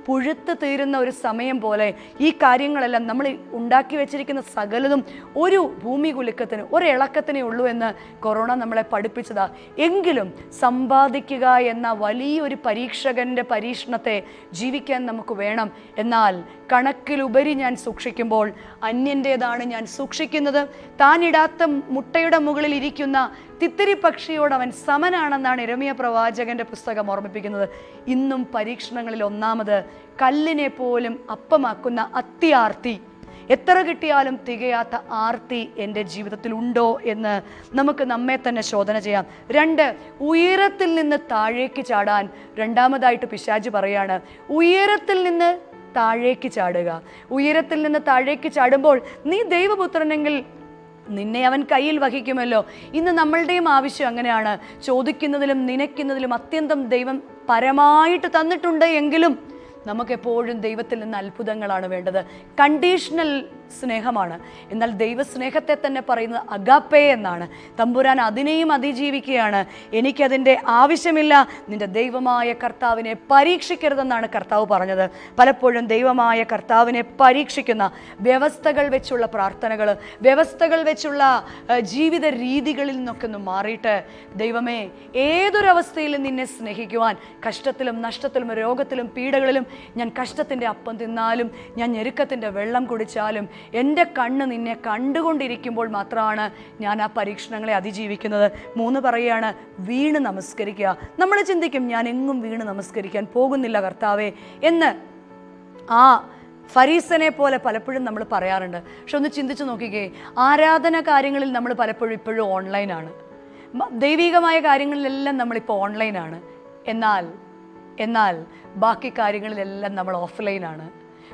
പുഴുത്ത് തീരുന്ന ഒരു സമയം പോലെ ഈ കാര്യങ്ങളെല്ലാം നമ്മൾ ഉണ്ടാക്കി വെച്ചിരിക്കുന്ന സകലതും ഒരു ഭൂമി കുലുക്കത്തിന്, ഒരിളക്കത്തിനേ ഉള്ളൂ എന്ന് കൊറോണ നമ്മളെ പഠിപ്പിച്ചതാ. എങ്കിലും സമ്പാദിക്കുക എന്ന വലിയൊരു പരീക്ഷകൻ്റെ പരീക്ഷണത്തെ ജീവിക്കാൻ നമുക്ക് വേണം. എന്നാൽ കണക്കിലുപരി ഞാൻ സൂക്ഷിക്കുമ്പോൾ അന്യൻ്റേതാണ് ഞാൻ സൂക്ഷിക്കുന്നത്. താനിടാത്ത മുട്ടയുടെ മുകളിൽ ഇരിക്കുന്ന തിത്തിരി പക്ഷിയോട് അവൻ സമനാണെന്നാണ് യിരെമ്യാ പ്രവാചകന്റെ പുസ്തകം ഓർമ്മിപ്പിക്കുന്നത്. ഇന്നും പരീക്ഷണങ്ങളിൽ ഒന്നാമത് കല്ലിനെ പോലും അപ്പമാക്കുന്ന അത്യാർത്തി, എത്ര കിട്ടിയാലും തികയാത്ത ആർത്തി എൻ്റെ ജീവിതത്തിൽ ഉണ്ടോ എന്ന് നമുക്ക് നമ്മെ തന്നെ ശോധന ചെയ്യാം. 2, ഉയരത്തിൽ നിന്ന് താഴേക്ക് ചാടാൻ രണ്ടാമതായിട്ട് പിശാച് പറയാണ്. ഉയരത്തിൽ നിന്ന് താഴേക്ക് ചാടുക. ഉയരത്തിൽ നിന്ന് താഴേക്ക് ചാടുമ്പോൾ നീ ദൈവപുത്രനെങ്കിൽ നിന്നെ അവൻ കയ്യിൽ വഹിക്കുമല്ലോ. ഇന്ന് നമ്മളുടെയും ആവശ്യം അങ്ങനെയാണ്. ചോദിക്കുന്നതിലും നനയ്ക്കുന്നതിലും അത്യന്തം ദൈവം പരമായിട്ട് തന്നിട്ടുണ്ട് എങ്കിലും നമുക്കെപ്പോഴും ദൈവത്തിൽ നിന്ന് അത്ഭുതങ്ങളാണ് വേണ്ടത്. കണ്ടീഷണൽ സ്നേഹമാണ്. എന്നാൽ ദൈവസ്നേഹത്തെ തന്നെ പറയുന്നത് അഗാപ്പേ എന്നാണ്. തമ്പുരാൻ അതിനെയും അതിജീവിക്കുകയാണ്. എനിക്കതിൻ്റെ ആവശ്യമില്ല, നിന്റെ ദൈവമായ കർത്താവിനെ പരീക്ഷിക്കരുതെന്നാണ് കർത്താവ് പറഞ്ഞത്. പലപ്പോഴും ദൈവമായ കർത്താവിനെ പരീക്ഷിക്കുന്ന വ്യവസ്ഥകൾ വെച്ചുള്ള പ്രാർത്ഥനകൾ, വ്യവസ്ഥകൾ വെച്ചുള്ള ജീവിത രീതികളിൽ നിന്നൊക്കെ ഒന്ന് മാറിയിട്ട്, ദൈവമേ ഏതൊരവസ്ഥയിലും നിന്നെ സ്നേഹിക്കുവാൻ, കഷ്ടത്തിലും നഷ്ടത്തിലും രോഗത്തിലും പീഡകളിലും ഞാൻ കഷ്ടത്തിൻ്റെ അപ്പം തിന്നാലും ഞാൻ ഞെരുക്കത്തിൻ്റെ വെള്ളം കുടിച്ചാലും എൻ്റെ കണ്ണ് നിന്നെ കണ്ടുകൊണ്ടിരിക്കുമ്പോൾ മാത്രമാണ് ഞാൻ ആ പരീക്ഷണങ്ങളെ അതിജീവിക്കുന്നത്. 3 പറയുകയാണ്, വീണ് നമസ്കരിക്കുക. നമ്മൾ ചിന്തിക്കും, ഞാൻ എങ്ങും വീണ് നമസ്കരിക്കാൻ പോകുന്നില്ല കർത്താവേ എന്ന്. ആ ഫരീസനെ പോലെ പലപ്പോഴും നമ്മൾ പറയാറുണ്ട്. പക്ഷെ ഒന്ന് ചിന്തിച്ച് നോക്കിക്കേ, ആരാധന കാര്യങ്ങളിൽ നമ്മൾ പലപ്പോഴും ഇപ്പോഴും ഓൺലൈനാണ്. ദൈവികമായ കാര്യങ്ങളിലെല്ലാം നമ്മളിപ്പോൾ ഓൺലൈനാണ്. എന്നാൽ ബാക്കി കാര്യങ്ങളിലെല്ലാം നമ്മൾ ഓഫ്ലൈനാണ്.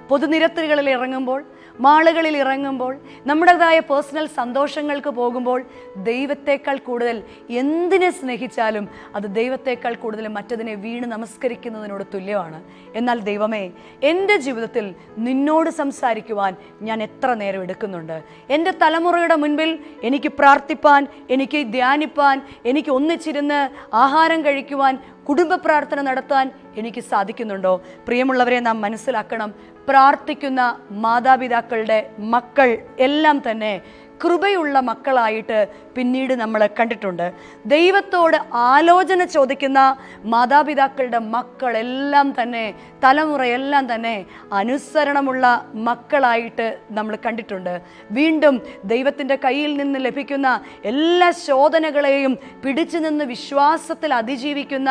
പൊതുനിരത്തുകളിൽ ഇറങ്ങുമ്പോൾ, മാളുകളിൽ ഇറങ്ങുമ്പോൾ, നമ്മുടേതായ പേഴ്സണൽ സന്തോഷങ്ങൾക്ക് പോകുമ്പോൾ ദൈവത്തേക്കാൾ കൂടുതൽ എന്തിനെ സ്നേഹിച്ചാലും അത് ദൈവത്തേക്കാൾ കൂടുതൽ മറ്റതിനെ വീണ് നമസ്കരിക്കുന്നതിനോട് തുല്യമാണ്. എന്നാൽ ദൈവമേ, എൻ്റെ ജീവിതത്തിൽ നിന്നോട് സംസാരിക്കുവാൻ ഞാൻ എത്ര നേരം എടുക്കുന്നുണ്ട്? എൻ്റെ തലമുറയുടെ മുൻപിൽ എനിക്ക് പ്രാർത്ഥിപ്പാൻ, എനിക്ക് ധ്യാനിപ്പാൻ, എനിക്ക് ഒന്നിച്ചിരുന്ന് ആഹാരം കഴിക്കുവാൻ, കുടുംബ പ്രാർത്ഥന നടത്താൻ എനിക്ക് സാധിക്കുന്നുണ്ടോ? പ്രിയമുള്ളവരെ, നാം മനസ്സിലാക്കണം, പ്രാർത്ഥിക്കുന്ന മാതാപിതാക്കളുടെ മക്കൾ എല്ലാം തന്നെ കൃപയുള്ള മക്കളായിട്ട് പിന്നീട് നമ്മൾ കണ്ടിട്ടുണ്ട്. ദൈവത്തോട് ആലോചന ചോദിക്കുന്ന മാതാപിതാക്കളുടെ മക്കളെല്ലാം തന്നെ, തലമുറയെല്ലാം തന്നെ അനുസരണമുള്ള മക്കളായിട്ട് നമ്മൾ കണ്ടിട്ടുണ്ട്. വീണ്ടും ദൈവത്തിൻ്റെ കയ്യിൽ നിന്ന് ലഭിക്കുന്ന എല്ലാ ശോധനകളെയും പിടിച്ചു നിന്ന് വിശ്വാസത്തിൽ അതിജീവിക്കുന്ന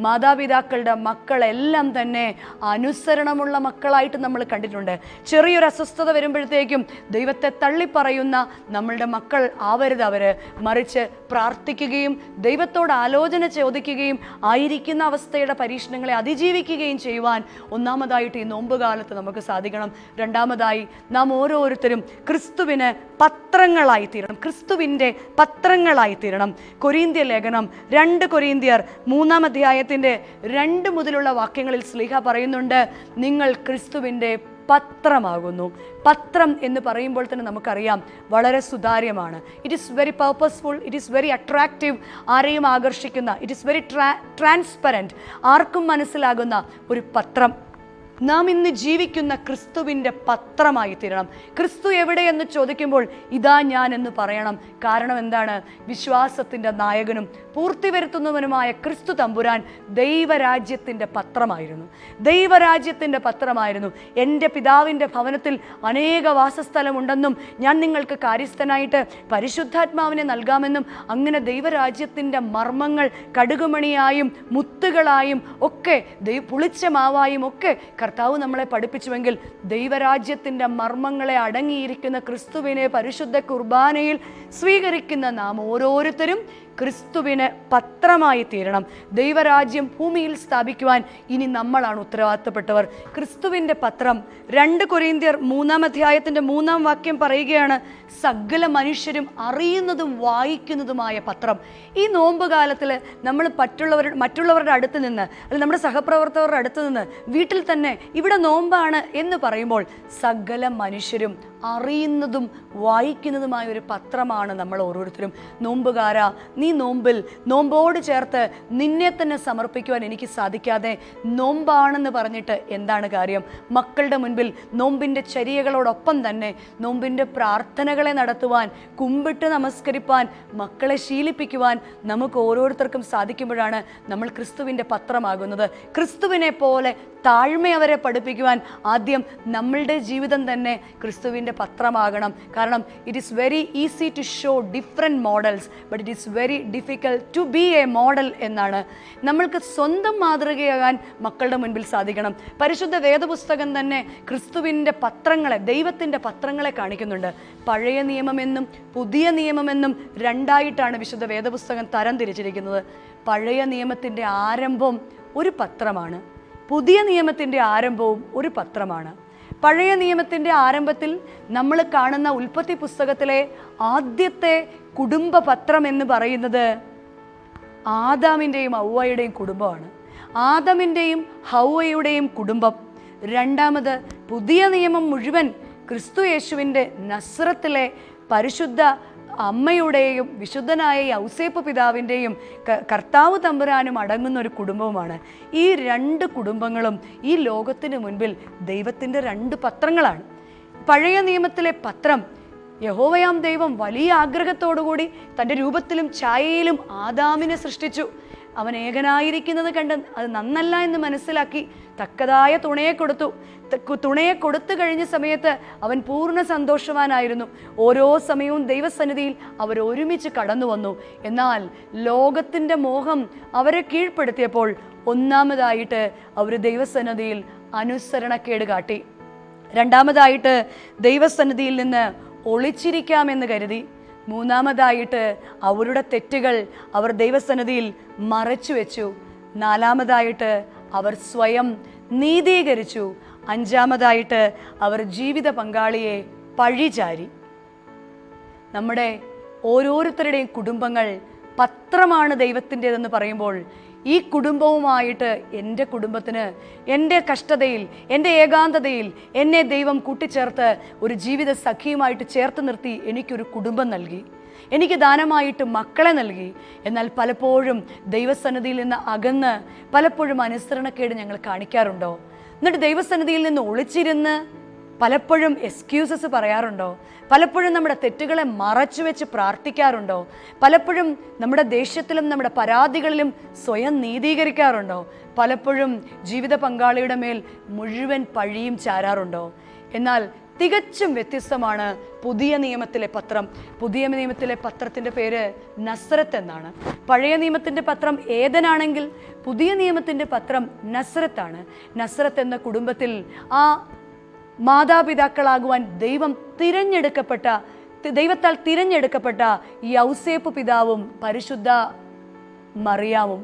മാതാപിതാക്കളുടെ മക്കളെല്ലാം തന്നെ അനുസരണമുള്ള മക്കളായിട്ട് നമ്മൾ കണ്ടിട്ടുണ്ട്. ചെറിയൊരു അസ്വസ്ഥത വരുമ്പോഴത്തേക്കും ദൈവത്തെ തള്ളിപ്പറയുന്ന നമ്മളുടെ മക്കൾ ആവരുത് അവർ. മറിച്ച് പ്രാർത്ഥിക്കുകയും ദൈവത്തോട് ആലോചന ചോദിക്കുകയും ആയിരിക്കുന്ന അവസ്ഥയുടെ പരീക്ഷണങ്ങളെ അതിജീവിക്കുകയും ചെയ്യുവാൻ ഒന്നാമതായിട്ട് ഈ നോമ്പുകാലത്ത് നമുക്ക് സാധിക്കണം. രണ്ടാമതായി നാം ഓരോരുത്തരും ക്രിസ്തുവിന് പത്രങ്ങളായി തീരണം, ക്രിസ്തുവിൻ്റെ പത്രങ്ങളായി തീരണം. കൊരീന്ത്യ ലേഖനം 2 കൊരീന്ത്യർ 3-ാം അധ്യായത്തിൻ്റെ 2 മുതലുള്ള വാക്യങ്ങളിൽ ശ്ലീഹ പറയുന്നുണ്ട്, നിങ്ങൾ ക്രിസ്തുവിൻ്റെ പത്രമാകുന്നു. പത്രം എന്ന് പറയുമ്പോൾ തന്നെ നമുക്കറിയാം വളരെ സുതാര്യമാണ്. It is very purposeful, it is very attractive, ആരെയും ആകർഷിക്കുന്ന, ഇറ്റ് ഈസ് വെരി ട്രാൻസ്പെറൻറ്റ്, ആർക്കും മനസ്സിലാകുന്ന ഒരു പത്രം. നാം ഇന്ന് ജീവിക്കുന്ന ക്രിസ്തുവിൻ്റെ പത്രമായി തീരണം. ക്രിസ്തു എവിടെയെന്ന് ചോദിക്കുമ്പോൾ ഇതാ ഞാൻ എന്ന് പറയണം. കാരണം എന്താണ്? വിശ്വാസത്തിൻ്റെ നായകനും പൂർത്തി വരുത്തുന്നവനുമായ ക്രിസ്തു തമ്പുരാൻ ദൈവരാജ്യത്തിൻ്റെ പത്രമായിരുന്നു. ദൈവരാജ്യത്തിൻ്റെ പത്രമായിരുന്നു. എൻ്റെ പിതാവിൻ്റെ ഭവനത്തിൽ അനേക വാസസ്ഥലമുണ്ടെന്നും ഞാൻ നിങ്ങൾക്ക് കാര്യസ്ഥനായിട്ട് പരിശുദ്ധാത്മാവിനെ നൽകാമെന്നും അങ്ങനെ ദൈവരാജ്യത്തിൻ്റെ മർമ്മങ്ങൾ കടുകുമണിയായും മുത്തുകളായും ഒക്കെ പുളിച്ച മാവായും ഒക്കെ കർത്താവ് നമ്മളെ പഠിപ്പിച്ചുവെങ്കിൽ ദൈവരാജ്യത്തിൻ്റെ മർമ്മങ്ങളെ അടങ്ങിയിരിക്കുന്ന ക്രിസ്തുവിനെ പരിശുദ്ധ കുർബാനയിൽ സ്വീകരിക്കുന്ന നാം ഓരോരുത്തരും ക്രിസ്തുവിന് പത്രമായി തീരണം. ദൈവരാജ്യം ഭൂമിയിൽ സ്ഥാപിക്കുവാൻ ഇനി നമ്മളാണ് ഉത്തരവാദിത്തപ്പെട്ടവർ. ക്രിസ്തുവിൻ്റെ പത്രം 2 കൊരിന്ത്യർ 3-ാം അധ്യായത്തിൻ്റെ 3-ാം വാക്യം പറയുകയാണ്, സകല മനുഷ്യരും അറിയുന്നതും വായിക്കുന്നതുമായ പത്രം. ഈ നോമ്പ് കാലത്തിൽ നമ്മൾ മറ്റുള്ളവരുടെ അടുത്ത് നിന്ന്, അല്ലെങ്കിൽ നമ്മുടെ സഹപ്രവർത്തകരുടെ അടുത്ത് നിന്ന്, വീട്ടിൽ തന്നെ ഇവിടെ നോമ്പാണ് എന്ന് പറയുമ്പോൾ സകല മനുഷ്യരും അറിയുന്നതും വായിക്കുന്നതുമായ ഒരു പത്രമാണ് നമ്മൾ ഓരോരുത്തരും. നോമ്പുകാരാ, നീ നോമ്പോട് ചേർത്ത് നിന്നെ തന്നെ സമർപ്പിക്കുവാൻ എനിക്ക് സാധിക്കാതെ നോമ്പാണെന്ന് പറഞ്ഞിട്ട് എന്താണ് കാര്യം? മക്കളുടെ മുൻപിൽ നോമ്പിൻ്റെ ചര്യകളോടൊപ്പം തന്നെ നോമ്പിൻ്റെ പ്രാർത്ഥനകളെ നടത്തുവാൻ, കുമ്പിട്ട് നമസ്കരിപ്പാൻ മക്കളെ ശീലിപ്പിക്കുവാൻ നമുക്ക് ഓരോരുത്തർക്കും സാധിക്കുമ്പോഴാണ് നമ്മൾ ക്രിസ്തുവിൻ്റെ പത്രമാകുന്നത്. ക്രിസ്തുവിനെ പോലെ താഴ്മ അവരെ പഠിപ്പിക്കുവാൻ ആദ്യം നമ്മളുടെ ജീവിതം തന്നെ ക്രിസ്തുവിൻ്റെ പത്രമാകണം. കാരണം it is very easy to show different models, but it is very difficult to be a model എന്നാണ്. നമ്മൾക്ക് സ്വന്തം മാതൃകയാകാൻ മക്കളുടെ മുൻപിൽ സാധിക്കണം. പരിശുദ്ധ വേദപുസ്തകം തന്നെ ക്രിസ്തുവിൻ്റെ പത്രങ്ങളെ, ദൈവത്തിൻ്റെ പത്രങ്ങളെ കാണിക്കുന്നുണ്ട്. പഴയ നിയമമെന്നും പുതിയ നിയമമെന്നും രണ്ടായിട്ടാണ് വിശുദ്ധ വേദപുസ്തകം തരം തിരിച്ചിരിക്കുന്നത്. പഴയ നിയമത്തിൻ്റെ ആരംഭം ഒരു പത്രമാണ്, പുതിയ നിയമത്തിൻ്റെ ആരംഭവും ഒരു പത്രമാണ്. പഴയ നിയമത്തിൻ്റെ ആരംഭത്തിൽ നമ്മൾ കാണുന്ന ഉൽപ്പത്തി പുസ്തകത്തിലെ ആദ്യത്തെ കുടുംബ പത്രം എന്ന് പറയുന്നത് ആദാമിൻ്റെയും ഹൗവയുടെയും കുടുംബമാണ്. ആദമിൻ്റെയും ഹൗവയുടെയും കുടുംബം. രണ്ടാമത് പുതിയ നിയമം മുഴുവൻ ക്രിസ്തു യേശുവിൻ്റെ നസ്രത്തിലെ പരിശുദ്ധ അമ്മയുടെയും വിശുദ്ധനായ യൗസേപ്പ് പിതാവിൻ്റെയും കർത്താവ് തമ്പുരാനും അടങ്ങുന്ന ഒരു കുടുംബവുമാണ്. ഈ 2 കുടുംബങ്ങളും ഈ ലോകത്തിന് മുൻപിൽ ദൈവത്തിൻ്റെ 2 പത്രങ്ങളാണ്. പഴയ നിയമത്തിലെ പത്രം യഹോവയാം ദൈവം വലിയ ആഗ്രഹത്തോടുകൂടി തൻ്റെ രൂപത്തിലും ഛായയിലും ആദാമിനെ സൃഷ്ടിച്ചു. അവൻ ഏകനായിരിക്കുന്നത് കണ്ട് അത് നന്നല്ല എന്ന് മനസ്സിലാക്കി തക്കതായ തുണയെ കൊടുത്തു കഴിഞ്ഞ സമയത്ത് അവൻ പൂർണ്ണ സന്തോഷവാനായിരുന്നു. ഓരോ സമയവും ദൈവസന്നിധിയിൽ അവർ ഒരുമിച്ച് കടന്നു വന്നു. എന്നാൽ ലോകത്തിൻ്റെ മോഹം അവരെ കീഴ്പ്പെടുത്തിയപ്പോൾ ഒന്നാമതായിട്ട് അവർ ദൈവസന്നിധിയിൽ അനുസരണക്കേട് കാട്ടി. രണ്ടാമതായിട്ട് ദൈവസന്നിധിയിൽ നിന്ന് ഒളിച്ചിരിക്കാമെന്ന് കരുതി. മൂന്നാമതായിട്ട് അവരുടെ തെറ്റുകൾ അവർ ദൈവസന്നിധിയിൽ മറച്ചു വെച്ചു. നാലാമതായിട്ട് അവർ സ്വയം നീതീകരിച്ചു. അഞ്ചാമതായിട്ട് അവർ ജീവിത പങ്കാളിയെ പഴിചാരി. നമ്മുടെ ഓരോരുത്തരുടെയും കുടുംബങ്ങൾ പത്രമാണ് ദൈവത്തിൻ്റെതെന്ന് പറയുമ്പോൾ ഈ കുടുംബവുമായിട്ട് എൻ്റെ കുടുംബത്തിന് എൻ്റെ കഷ്ടതയിൽ, എൻ്റെ ഏകാന്തതയിൽ എന്നെ ദൈവം കൂട്ടിച്ചേർത്ത് ഒരു ജീവിത സഖിയുമായിട്ട് ചേർത്ത് നിർത്തി എനിക്കൊരു കുടുംബം നൽകി, എനിക്ക് ദാനമായിട്ട് മക്കളെ നൽകി. എന്നാൽ പലപ്പോഴും ദൈവസന്നിധിയിൽ നിന്ന് അകന്ന് പലപ്പോഴും അനുസരണക്കേട് ഞങ്ങൾ കാണിക്കാറുണ്ടോ? എന്നിട്ട് ദൈവസന്നിധിയിൽ നിന്ന് ഒളിച്ചിരുന്ന് പലപ്പോഴും എക്സ്ക്യൂസസ് പറയാറുണ്ടോ? പലപ്പോഴും നമ്മുടെ തെറ്റുകളെ മറച്ചു വെച്ച് പ്രാർത്ഥിക്കാറുണ്ടോ? പലപ്പോഴും നമ്മുടെ ദേഷ്യത്തിലും നമ്മുടെ പരാതികളിലും സ്വയം നീതീകരിക്കാറുണ്ടോ? പലപ്പോഴും ജീവിത പങ്കാളിയുടെ മേൽ മുഴുവൻ പഴിയും ചാരാറുണ്ടോ? എന്നാൽ തികച്ചും വ്യത്യസ്തമാണ് പുതിയ നിയമത്തിലെ പത്രം. പുതിയ നിയമത്തിലെ പത്രത്തിൻ്റെ പേര് നസ്രത്ത് എന്നാണ്. പഴയ നിയമത്തിൻ്റെ പത്രം ഏദനാണെങ്കിൽ പുതിയ നിയമത്തിൻ്റെ പത്രം നസ്രത്താണ്. നസ്രത്ത് എന്ന കുടുംബത്തിൽ ആ മാതാപിതാക്കളാകുവാൻ ദൈവത്താൽ തിരഞ്ഞെടുക്കപ്പെട്ട യൗസേപ്പ് പിതാവും പരിശുദ്ധ മറിയാമും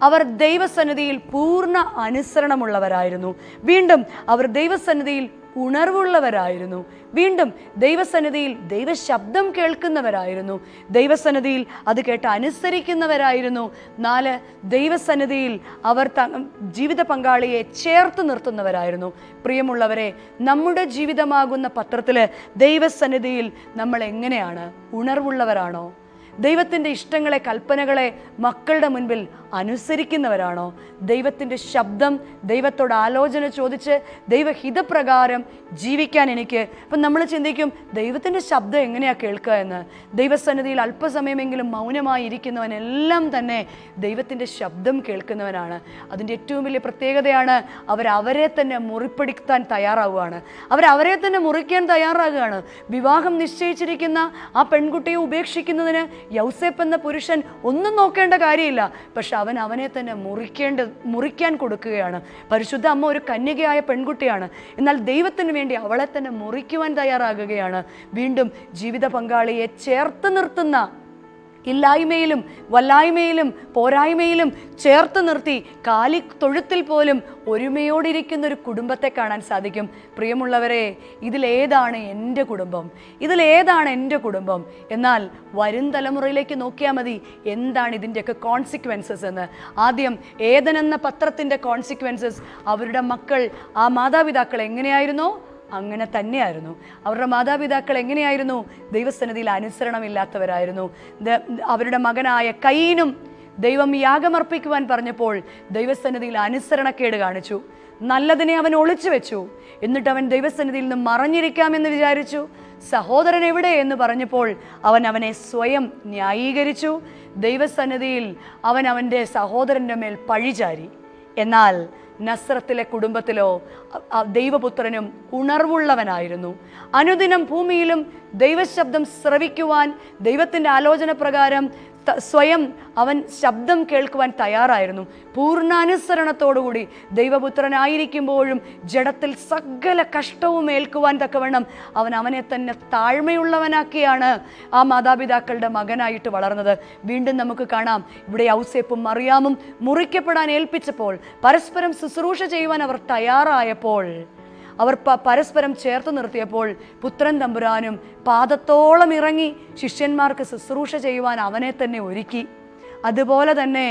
അവർ ദൈവസന്നിധിയിൽ പൂർണ്ണ അനുസരണമുള്ളവരായിരുന്നു. വീണ്ടും അവർ ദൈവസന്നിധിയിൽ ഉണർവുള്ളവരായിരുന്നു. വീണ്ടും ദൈവസന്നിധിയിൽ ദൈവശബ്ദം കേൾക്കുന്നവരായിരുന്നു. ദൈവസന്നിധിയിൽ അത് കേട്ട് അനുസരിക്കുന്നവരായിരുന്നു. 4, ദൈവസന്നിധിയിൽ അവർ ജീവിത പങ്കാളിയെ ചേർത്ത് നിർത്തുന്നവരായിരുന്നു. പ്രിയമുള്ളവരെ, നമ്മുടെ ജീവിതമാകുന്ന പത്രത്തിൽ ദൈവസന്നിധിയിൽ നമ്മൾ എങ്ങനെയാണ്? ഉണർവുള്ളവരാണോ? ദൈവത്തിൻ്റെ ഇഷ്ടങ്ങളെ, കൽപ്പനകളെ മക്കളുടെ മുൻപിൽ അനുസരിക്കുന്നവരാണോ? ദൈവത്തിൻ്റെ ശബ്ദം, ദൈവത്തോട് ആലോചന ചോദിച്ച് ദൈവഹിതപ്രകാരം ജീവിക്കാൻ അപ്പം നമ്മൾ ചിന്തിക്കും, ദൈവത്തിൻ്റെ ശബ്ദം എങ്ങനെയാണ് കേൾക്കുക എന്ന്. ദൈവസന്നിധിയിൽ അല്പസമയമെങ്കിലും മൗനമായി ഇരിക്കുന്നവനെല്ലാം തന്നെ ദൈവത്തിൻ്റെ ശബ്ദം കേൾക്കുന്നവനാണ്. അതിൻ്റെ ഏറ്റവും വലിയ പ്രത്യേകതയാണ് അവരെ തന്നെ മുറിപ്പെടുത്താൻ തയ്യാറാവുകയാണ്. അവരെ തന്നെ മുറിക്കാൻ തയ്യാറാകുകയാണ്. വിവാഹം നിശ്ചയിച്ചിരിക്കുന്ന ആ പെൺകുട്ടിയെ ഉപേക്ഷിക്കുന്നതിന് യൗസേപ്പ് എന്ന പുരുഷൻ ഒന്നും നോക്കേണ്ട കാര്യമില്ല. പക്ഷെ അവനെ തന്നെ മുറിക്കാൻ കൊടുക്കുകയാണ്. പരിശുദ്ധ അമ്മ ഒരു കന്യകയായ പെൺകുട്ടിയാണ്. എന്നാൽ ദൈവത്തിന് വേണ്ടി അവളെ തന്നെ മുറിക്കുവാൻ തയ്യാറാകുകയാണ്. വീണ്ടും ജീവിത പങ്കാളിയെ ചേർത്ത് നിർത്തുന്ന ഇല്ലായ്മയിലും വല്ലായ്മയിലും പോരായ്മയിലും ചേർത്ത് നിർത്തി കാലി തൊഴുത്തിൽ പോലും ഒരുമയോടിരിക്കുന്ന ഒരു കുടുംബത്തെ കാണാൻ സാധിക്കും. പ്രിയമുള്ളവരെ, ഇതിലേതാണ് എൻ്റെ കുടുംബം? ഇതിലേതാണ് എൻ്റെ കുടുംബം? എന്നാൽ വരും തലമുറയിലേക്ക് നോക്കിയാൽ മതി എന്താണ് ഇതിൻ്റെയൊക്കെ കോൺസിക്വൻസസ് എന്ന്. ആദ്യം ഏദൻ എന്ന പത്രത്തിൻ്റെ കോൺസിക്വൻസസ്, അവരുടെ മക്കൾ, ആ മാതാപിതാക്കൾ എങ്ങനെയായിരുന്നോ അങ്ങനെ തന്നെയായിരുന്നു. അവരുടെ മാതാപിതാക്കൾ എങ്ങനെയായിരുന്നു? ദൈവസന്നിധിയിൽ അനുസരണമില്ലാത്തവരായിരുന്നു. അവരുടെ മകനായ കയീനും ദൈവം യാഗമർപ്പിക്കുവാൻ പറഞ്ഞപ്പോൾ ദൈവസന്നിധിയിൽ അനുസരണക്കേട് കാണിച്ചു. നല്ലതിനെ അവൻ ഒളിച്ചു വെച്ചു. എന്നിട്ട് അവൻ ദൈവസന്നിധിയിൽ നിന്ന് മറഞ്ഞിരിക്കാമെന്ന് വിചാരിച്ചു. സഹോദരൻ എവിടെ എന്ന് പറഞ്ഞപ്പോൾ അവനെ സ്വയം ന്യായീകരിച്ചു. ദൈവസന്നിധിയിൽ അവൻ്റെ സഹോദരൻ്റെ മേൽ പഴിചാരി. എന്നാൽ നസ്രത്തിലെ കുടുംബത്തിലോ ദൈവപുത്രനും ഉണർവുള്ളവനായിരുന്നു. അനുദിനം ഭൂമിയിലും ദൈവശബ്ദം ശ്രവിക്കുവാൻ, ദൈവത്തിൻ്റെ ആലോചന പ്രകാരം സ്വയം അവൻ ശബ്ദം കേൾക്കുവാൻ തയ്യാറായിരുന്നു. പൂർണ്ണാനുസരണത്തോടുകൂടി ദൈവപുത്രനായിരിക്കുമ്പോഴും ജഡത്തിൽ സകല കഷ്ടവും ഏൽക്കുവാൻ തക്കവണ്ണം അവനെ തന്നെ താഴ്മയുള്ളവനാക്കിയാണ് ആ മാതാപിതാക്കളുടെ മകനായിട്ട് വളർന്നത്. വീണ്ടും നമുക്ക് കാണാം, ഇവിടെ ഔസേപ്പും മറിയാമും മുറിക്കപ്പെടാൻ ഏൽപ്പിച്ചപ്പോൾ, പരസ്പരം ശുശ്രൂഷ ചെയ്യുവാൻ അവർ തയ്യാറായപ്പോൾ, അവർ പരസ്പരം ചേർത്ത് നിർത്തിയപ്പോൾ പുത്രൻ തമ്പുരാനും പാദത്തോളം ഇറങ്ങി ശിഷ്യന്മാർക്ക് ശുശ്രൂഷ ചെയ്യുവാൻ അവനെ തന്നെ ഒരുക്കി. അതുപോലെ തന്നെ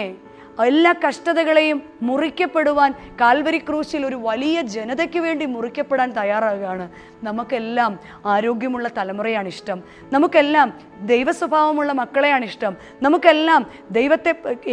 എല്ലാ കഷ്ടതകളെയും മുറിക്കപ്പെടുവാൻ കാൽവരി ക്രൂശിൽ ഒരു വലിയ ജനതയ്ക്ക് വേണ്ടി മുറിക്കപ്പെടാൻ തയ്യാറാകുകയാണ്. നമുക്കെല്ലാം ആരോഗ്യമുള്ള തലമുറയാണ് ഇഷ്ടം. നമുക്കെല്ലാം ദൈവസ്വഭാവമുള്ള മക്കളെയാണ് ഇഷ്ടം. നമുക്കെല്ലാം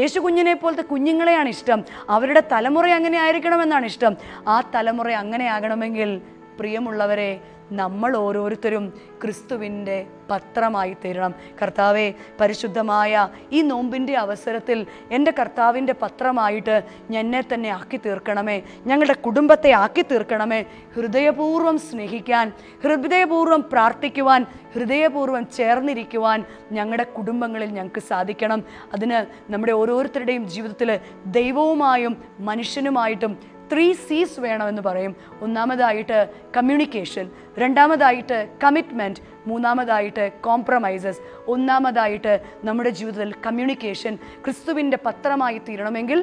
യേശു കുഞ്ഞിനെ പോലത്തെ കുഞ്ഞുങ്ങളെയാണ് ഇഷ്ടം. അവരുടെ തലമുറ അങ്ങനെ ആയിരിക്കണമെന്നാണ് ഇഷ്ടം. ആ തലമുറ അങ്ങനെ ആകണമെങ്കിൽ പ്രിയമുള്ളവരെ, നമ്മൾ ഓരോരുത്തരും ക്രിസ്തുവിൻ്റെ പത്രമായി തീരണം. കർത്താവെ, പരിശുദ്ധമായ ഈ നോമ്പിൻ്റെ അവസരത്തിൽ എൻ്റെ കർത്താവിൻ്റെ പത്രമായിട്ട് എന്നെ തന്നെ ആക്കി തീർക്കണമേ. ഞങ്ങളുടെ കുടുംബത്തെ ആക്കി തീർക്കണമേ. ഹൃദയപൂർവ്വം സ്നേഹിക്കാൻ, ഹൃദയപൂർവ്വം പ്രാർത്ഥിക്കുവാൻ, ഹൃദയപൂർവ്വം ചേർന്നിരിക്കുവാൻ ഞങ്ങളുടെ കുടുംബങ്ങളിൽ ഞങ്ങൾക്ക് സാധിക്കണം. അതിന് നമ്മുടെ ഓരോരുത്തരുടെയും ജീവിതത്തിൽ ദൈവവുമായും മനുഷ്യനുമായിട്ടും 3 C's വേണമെന്ന് പറയും. ഒന്നാമതായിട്ട് കമ്മ്യൂണിക്കേഷൻ, രണ്ടാമതായിട്ട് കമ്മിറ്റ്മെൻറ്റ്, മൂന്നാമതായിട്ട് കോംപ്രമൈസസ്. ഒന്നാമതായിട്ട് നമ്മുടെ ജീവിതത്തിൽ കമ്മ്യൂണിക്കേഷൻ. ക്രിസ്തുവിൻ്റെ പത്രമായി തീരണമെങ്കിൽ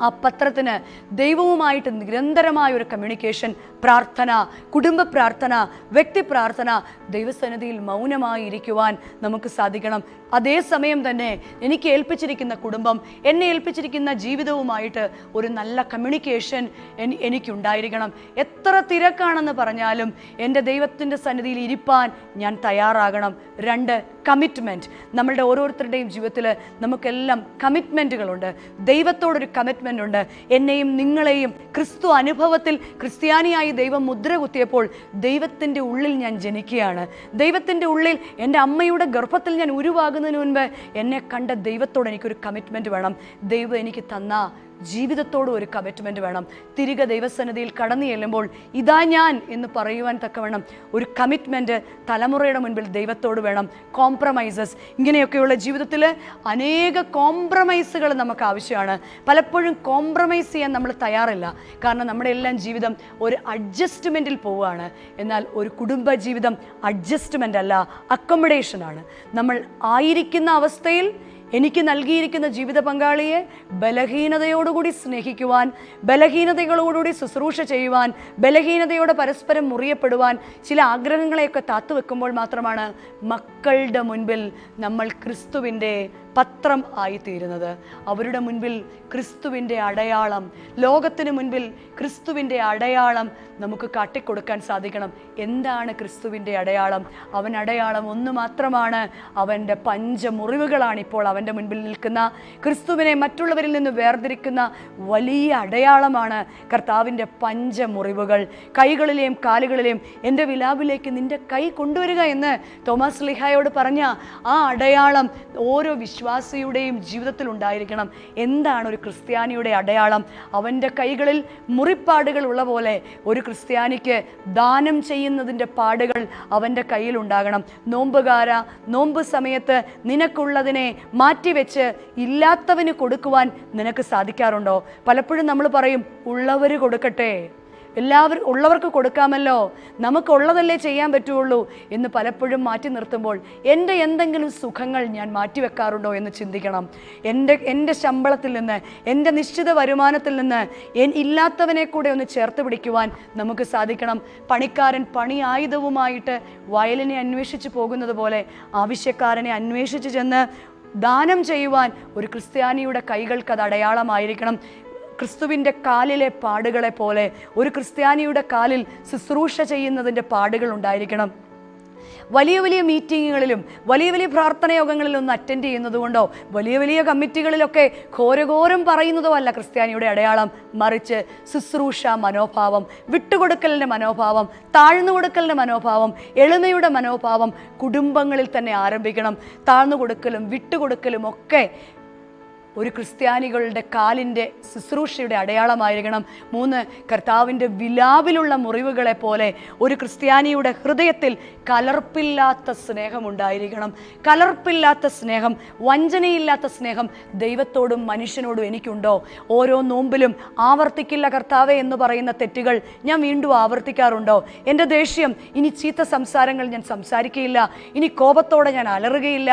ആ പത്രത്തിന് ദൈവവുമായിട്ട് നിരന്തരമായ ഒരു കമ്മ്യൂണിക്കേഷൻ, പ്രാർത്ഥന, കുടുംബ പ്രാർത്ഥന, വ്യക്തി പ്രാർത്ഥന, ദൈവസന്നിധിയിൽ മൗനമായി ഇരിക്കുവാൻ നമുക്ക് സാധിക്കണം. അതേസമയം തന്നെ എനിക്ക് ഏൽപ്പിച്ചിരിക്കുന്ന കുടുംബം, എന്നെ ഏൽപ്പിച്ചിരിക്കുന്ന ജീവിതവുമായിട്ട് ഒരു നല്ല കമ്മ്യൂണിക്കേഷൻ എനിക്കുണ്ടായിരിക്കണം. എത്ര തിരക്കാണെന്ന് പറഞ്ഞാലും എൻ്റെ ദൈവത്തിൻ്റെ സന്നിധിയിൽ ഇരിപ്പാൻ ഞാൻ തയ്യാറാകണം. 2, കമ്മിറ്റ്മെൻറ്റ്. നമ്മളുടെ ഓരോരുത്തരുടെയും ജീവിതത്തിൽ നമുക്കെല്ലാം കമ്മിറ്റ്മെൻറ്റുകളുണ്ട്. ദൈവത്തോടൊരു കമ്മിറ്റ്മെൻ്റ് ഉണ്ട്. എന്നെയും നിങ്ങളെയും ക്രിസ്തു അനുഭവത്തിൽ ക്രിസ്ത്യാനിയായി ദൈവം മുദ്ര കുത്തിയപ്പോൾ ദൈവത്തിൻ്റെ ഉള്ളിൽ ഞാൻ ജനിക്കുകയാണ്. ദൈവത്തിൻ്റെ ഉള്ളിൽ എൻ്റെ അമ്മയുടെ ഗർഭത്തിൽ ഞാൻ ഉരുവാകുന്നതിന് മുൻപ് എന്നെ കണ്ട ദൈവത്തോട് എനിക്കൊരു കമ്മിറ്റ്മെൻറ്റ് വേണം. ദൈവം എനിക്ക് തന്ന ജീവിതത്തോടും ഒരു കമ്മിറ്റ്മെൻറ്റ് വേണം. തിരികെ ദൈവസന്നിധിയിൽ കടന്നു ചെല്ലുമ്പോൾ ഇതാ ഞാൻ എന്ന് പറയുവാൻ തക്കവണ്ണം ഒരു കമ്മിറ്റ്മെൻറ്റ് തലമുറയുടെ മുൻപിൽ ദൈവത്തോട് വേണം. കോംപ്രമൈസസ്. ഇങ്ങനെയൊക്കെയുള്ള ജീവിതത്തിൽ അനേക കോംപ്രമൈസുകൾ നമുക്ക് ആവശ്യമാണ്. പലപ്പോഴും കോംപ്രമൈസ് ചെയ്യാൻ നമ്മൾ തയ്യാറില്ല. കാരണം നമ്മുടെ എല്ലാം ജീവിതം ഒരു അഡ്ജസ്റ്റ്മെൻറ്റിൽ പോവുകയാണ്. എന്നാൽ ഒരു കുടുംബ ജീവിതം അഡ്ജസ്റ്റ്മെൻ്റ് അല്ല, അക്കോമഡേഷനാണ്. നമ്മൾ ആയിരിക്കുന്ന അവസ്ഥയിൽ എനിക്ക് നൽകിയിരിക്കുന്ന ജീവിത പങ്കാളിയെ ബലഹീനതയോടുകൂടി സ്നേഹിക്കുവാൻ, ബലഹീനതകളോടുകൂടി ശുശ്രൂഷ ചെയ്യുവാൻ, ബലഹീനതയോടെ പരസ്പരം മുറിയപ്പെടുവാൻ, ചില ആഗ്രഹങ്ങളെയൊക്കെ താത്തുവെക്കുമ്പോൾ മാത്രമാണ് മക്കളുടെ മുൻപിൽ നമ്മൾ ക്രിസ്തുവിൻ്റെ പത്രം ആയിത്തീരുന്നത്. അവരുടെ മുൻപിൽ ക്രിസ്തുവിൻ്റെ അടയാളം, ലോകത്തിന് മുൻപിൽ ക്രിസ്തുവിൻ്റെ അടയാളം നമുക്ക് കാട്ടിക്കൊടുക്കാൻ സാധിക്കണം. എന്താണ് ക്രിസ്തുവിൻ്റെ അടയാളം? അവൻ അടയാളം ഒന്ന് മാത്രമാണ്. അവൻ്റെ പഞ്ചമുറിവുകളാണ് ഇപ്പോൾ അവൻ്റെ മുൻപിൽ നിൽക്കുന്ന ക്രിസ്തുവിനെ മറ്റുള്ളവരിൽ നിന്ന് വേർതിരിക്കുന്ന വലിയ അടയാളമാണ് കർത്താവിൻ്റെ പഞ്ചമുറിവുകൾ. കൈകളിലെയും കാലുകളിലെയും എൻ്റെ വിലാപിലേക്ക് നിൻ്റെ കൈ കൊണ്ടുവരിക എന്ന് തോമസ് ശ്ലീഹായോട് പറഞ്ഞ ആ അടയാളം ഓരോ വിശ്വാസിയുടെയും ജീവിതത്തിൽ ഉണ്ടായിരിക്കണം. എന്താണ് ഒരു ക്രിസ്ത്യാനിയുടെ അടയാളം? അവൻ്റെ കൈകളിൽ മുറിപ്പാടുകൾ ഉള്ള പോലെ ഒരു ക്രിസ്ത്യാനിക്ക് ദാനം ചെയ്യുന്നതിൻ്റെ പാടുകൾ അവൻ്റെ കയ്യിൽ ഉണ്ടാകണം. നോമ്പുകാര, നോമ്പ് സമയത്ത് നിനക്കുള്ളതിനെ മാറ്റിവെച്ച് ഇല്ലാത്തവന് കൊടുക്കുവാൻ നിനക്ക് സാധിക്കാറുണ്ടോ? പലപ്പോഴും നമ്മൾ പറയും ഉള്ളവർ കൊടുക്കട്ടെ, എല്ലാവരും ഉള്ളവർക്ക് കൊടുക്കാമല്ലോ, നമുക്കുള്ളതല്ലേ ചെയ്യാൻ പറ്റുള്ളൂ എന്ന് പലപ്പോഴും മാറ്റി നിർത്തുമ്പോൾ എൻ്റെ എന്തെങ്കിലും സുഖങ്ങൾ ഞാൻ മാറ്റിവെക്കാറുണ്ടോ എന്ന് ചിന്തിക്കണം. എൻ്റെ ശമ്പളത്തിൽ നിന്ന്, എൻ്റെ നിശ്ചിത വരുമാനത്തിൽ നിന്ന് ഇല്ലാത്തവനെ കൂടെ ഒന്ന് ചേർത്ത് പിടിക്കുവാൻ നമുക്ക് സാധിക്കണം. പണിക്കാരൻ പണി ആയുധവുമായിട്ട് വയലിനെ അന്വേഷിച്ച് പോകുന്നത് പോലെ ആവശ്യക്കാരനെ അന്വേഷിച്ച് ചെന്ന് ദാനം ചെയ്യുവാൻ ഒരു ക്രിസ്ത്യാനിയുടെ കൈകൾക്ക് അത് അടയാളമായിരിക്കണം. ക്രിസ്തുവിൻ്റെ കാലിലെ പാടുകളെ പോലെ ഒരു ക്രിസ്ത്യാനിയുടെ കാലിൽ ശുശ്രൂഷ ചെയ്യുന്നതിൻ്റെ പാടുകൾ ഉണ്ടായിരിക്കണം. വലിയ വലിയ മീറ്റിങ്ങുകളിലും വലിയ വലിയ പ്രാർത്ഥനയോഗങ്ങളിലും ഒന്ന് അറ്റൻഡ് ചെയ്യുന്നത് കൊണ്ടോ വലിയ വലിയ കമ്മിറ്റികളിലൊക്കെ ഘോരഘോരം പറയുന്നതോ അല്ല ക്രിസ്ത്യാനിയുടെ അടയാളം. മറിച്ച് ശുശ്രൂഷ മനോഭാവം, വിട്ടുകൊടുക്കലിൻ്റെ മനോഭാവം, താഴ്ന്നു കൊടുക്കലിൻ്റെ മനോഭാവം, എളിമയുടെ മനോഭാവം കുടുംബങ്ങളിൽ തന്നെ ആരംഭിക്കണം. താഴ്ന്നു കൊടുക്കലും വിട്ടുകൊടുക്കലും ഒക്കെ ഒരു ക്രിസ്ത്യാനികളുടെ കാലിൻ്റെ ശുശ്രൂഷയുടെ അടയാളമായിരിക്കണം. 3, കർത്താവിൻ്റെ വിലാപിലുള്ള മുറിവുകളെ പോലെ ഒരു ക്രിസ്ത്യാനിയുടെ ഹൃദയത്തിൽ കലർപ്പില്ലാത്ത സ്നേഹമുണ്ടായിരിക്കണം. കലർപ്പില്ലാത്ത സ്നേഹം, വഞ്ചനയില്ലാത്ത സ്നേഹം ദൈവത്തോടും മനുഷ്യനോടും എനിക്കുണ്ടോ? ഓരോ നോമ്പിലും ആവർത്തിക്കില്ല കർത്താവേ എന്ന് പറയുന്ന തെറ്റുകൾ ഞാൻ വീണ്ടും ആവർത്തിക്കാറുണ്ടോ? എൻ്റെ ദേഷ്യം, ഇനി ചീത്ത സംസാരങ്ങൾ ഞാൻ സംസാരിക്കുകയില്ല, ഇനി കോപത്തോടെ ഞാൻ അലറുകയില്ല,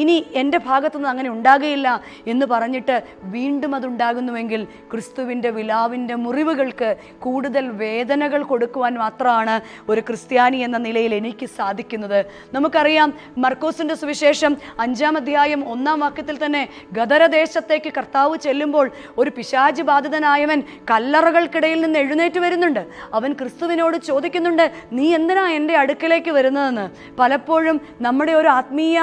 ഇനി എൻ്റെ ഭാഗത്തുനിന്ന് അങ്ങനെ ഉണ്ടാകുകയില്ല എന്ന് പറഞ്ഞിട്ട് വീണ്ടും അതുണ്ടാകുന്നുവെങ്കിൽ ക്രിസ്തുവിൻ്റെ വിലാവിൻ്റെ മുറിവുകൾക്ക് കൂടുതൽ വേദനകൾ കൊടുക്കുവാൻ മാത്രമാണ് ഒരു ക്രിസ്ത്യാനി എന്ന നിലയിൽ എനിക്ക് സാധിക്കുന്നത്. നമുക്കറിയാം, മർക്കോസിൻ്റെ സുവിശേഷം 5-ാം അധ്യായം 1-ാം വാക്യത്തിൽ തന്നെ ഗദരദേശത്തേക്ക് കർത്താവ് ചെല്ലുമ്പോൾ ഒരു പിശാച് ബാധിതനായവൻ കല്ലറകൾക്കിടയിൽ നിന്ന് എഴുന്നേറ്റ് വരുന്നുണ്ട്. അവൻ ക്രിസ്തുവിനോട് ചോദിക്കുന്നുണ്ട്, നീ എന്തിനാ എൻ്റെ അടുക്കലേക്ക് വരുന്നതെന്ന്. പലപ്പോഴും നമ്മുടെ ഒരു ആത്മീയ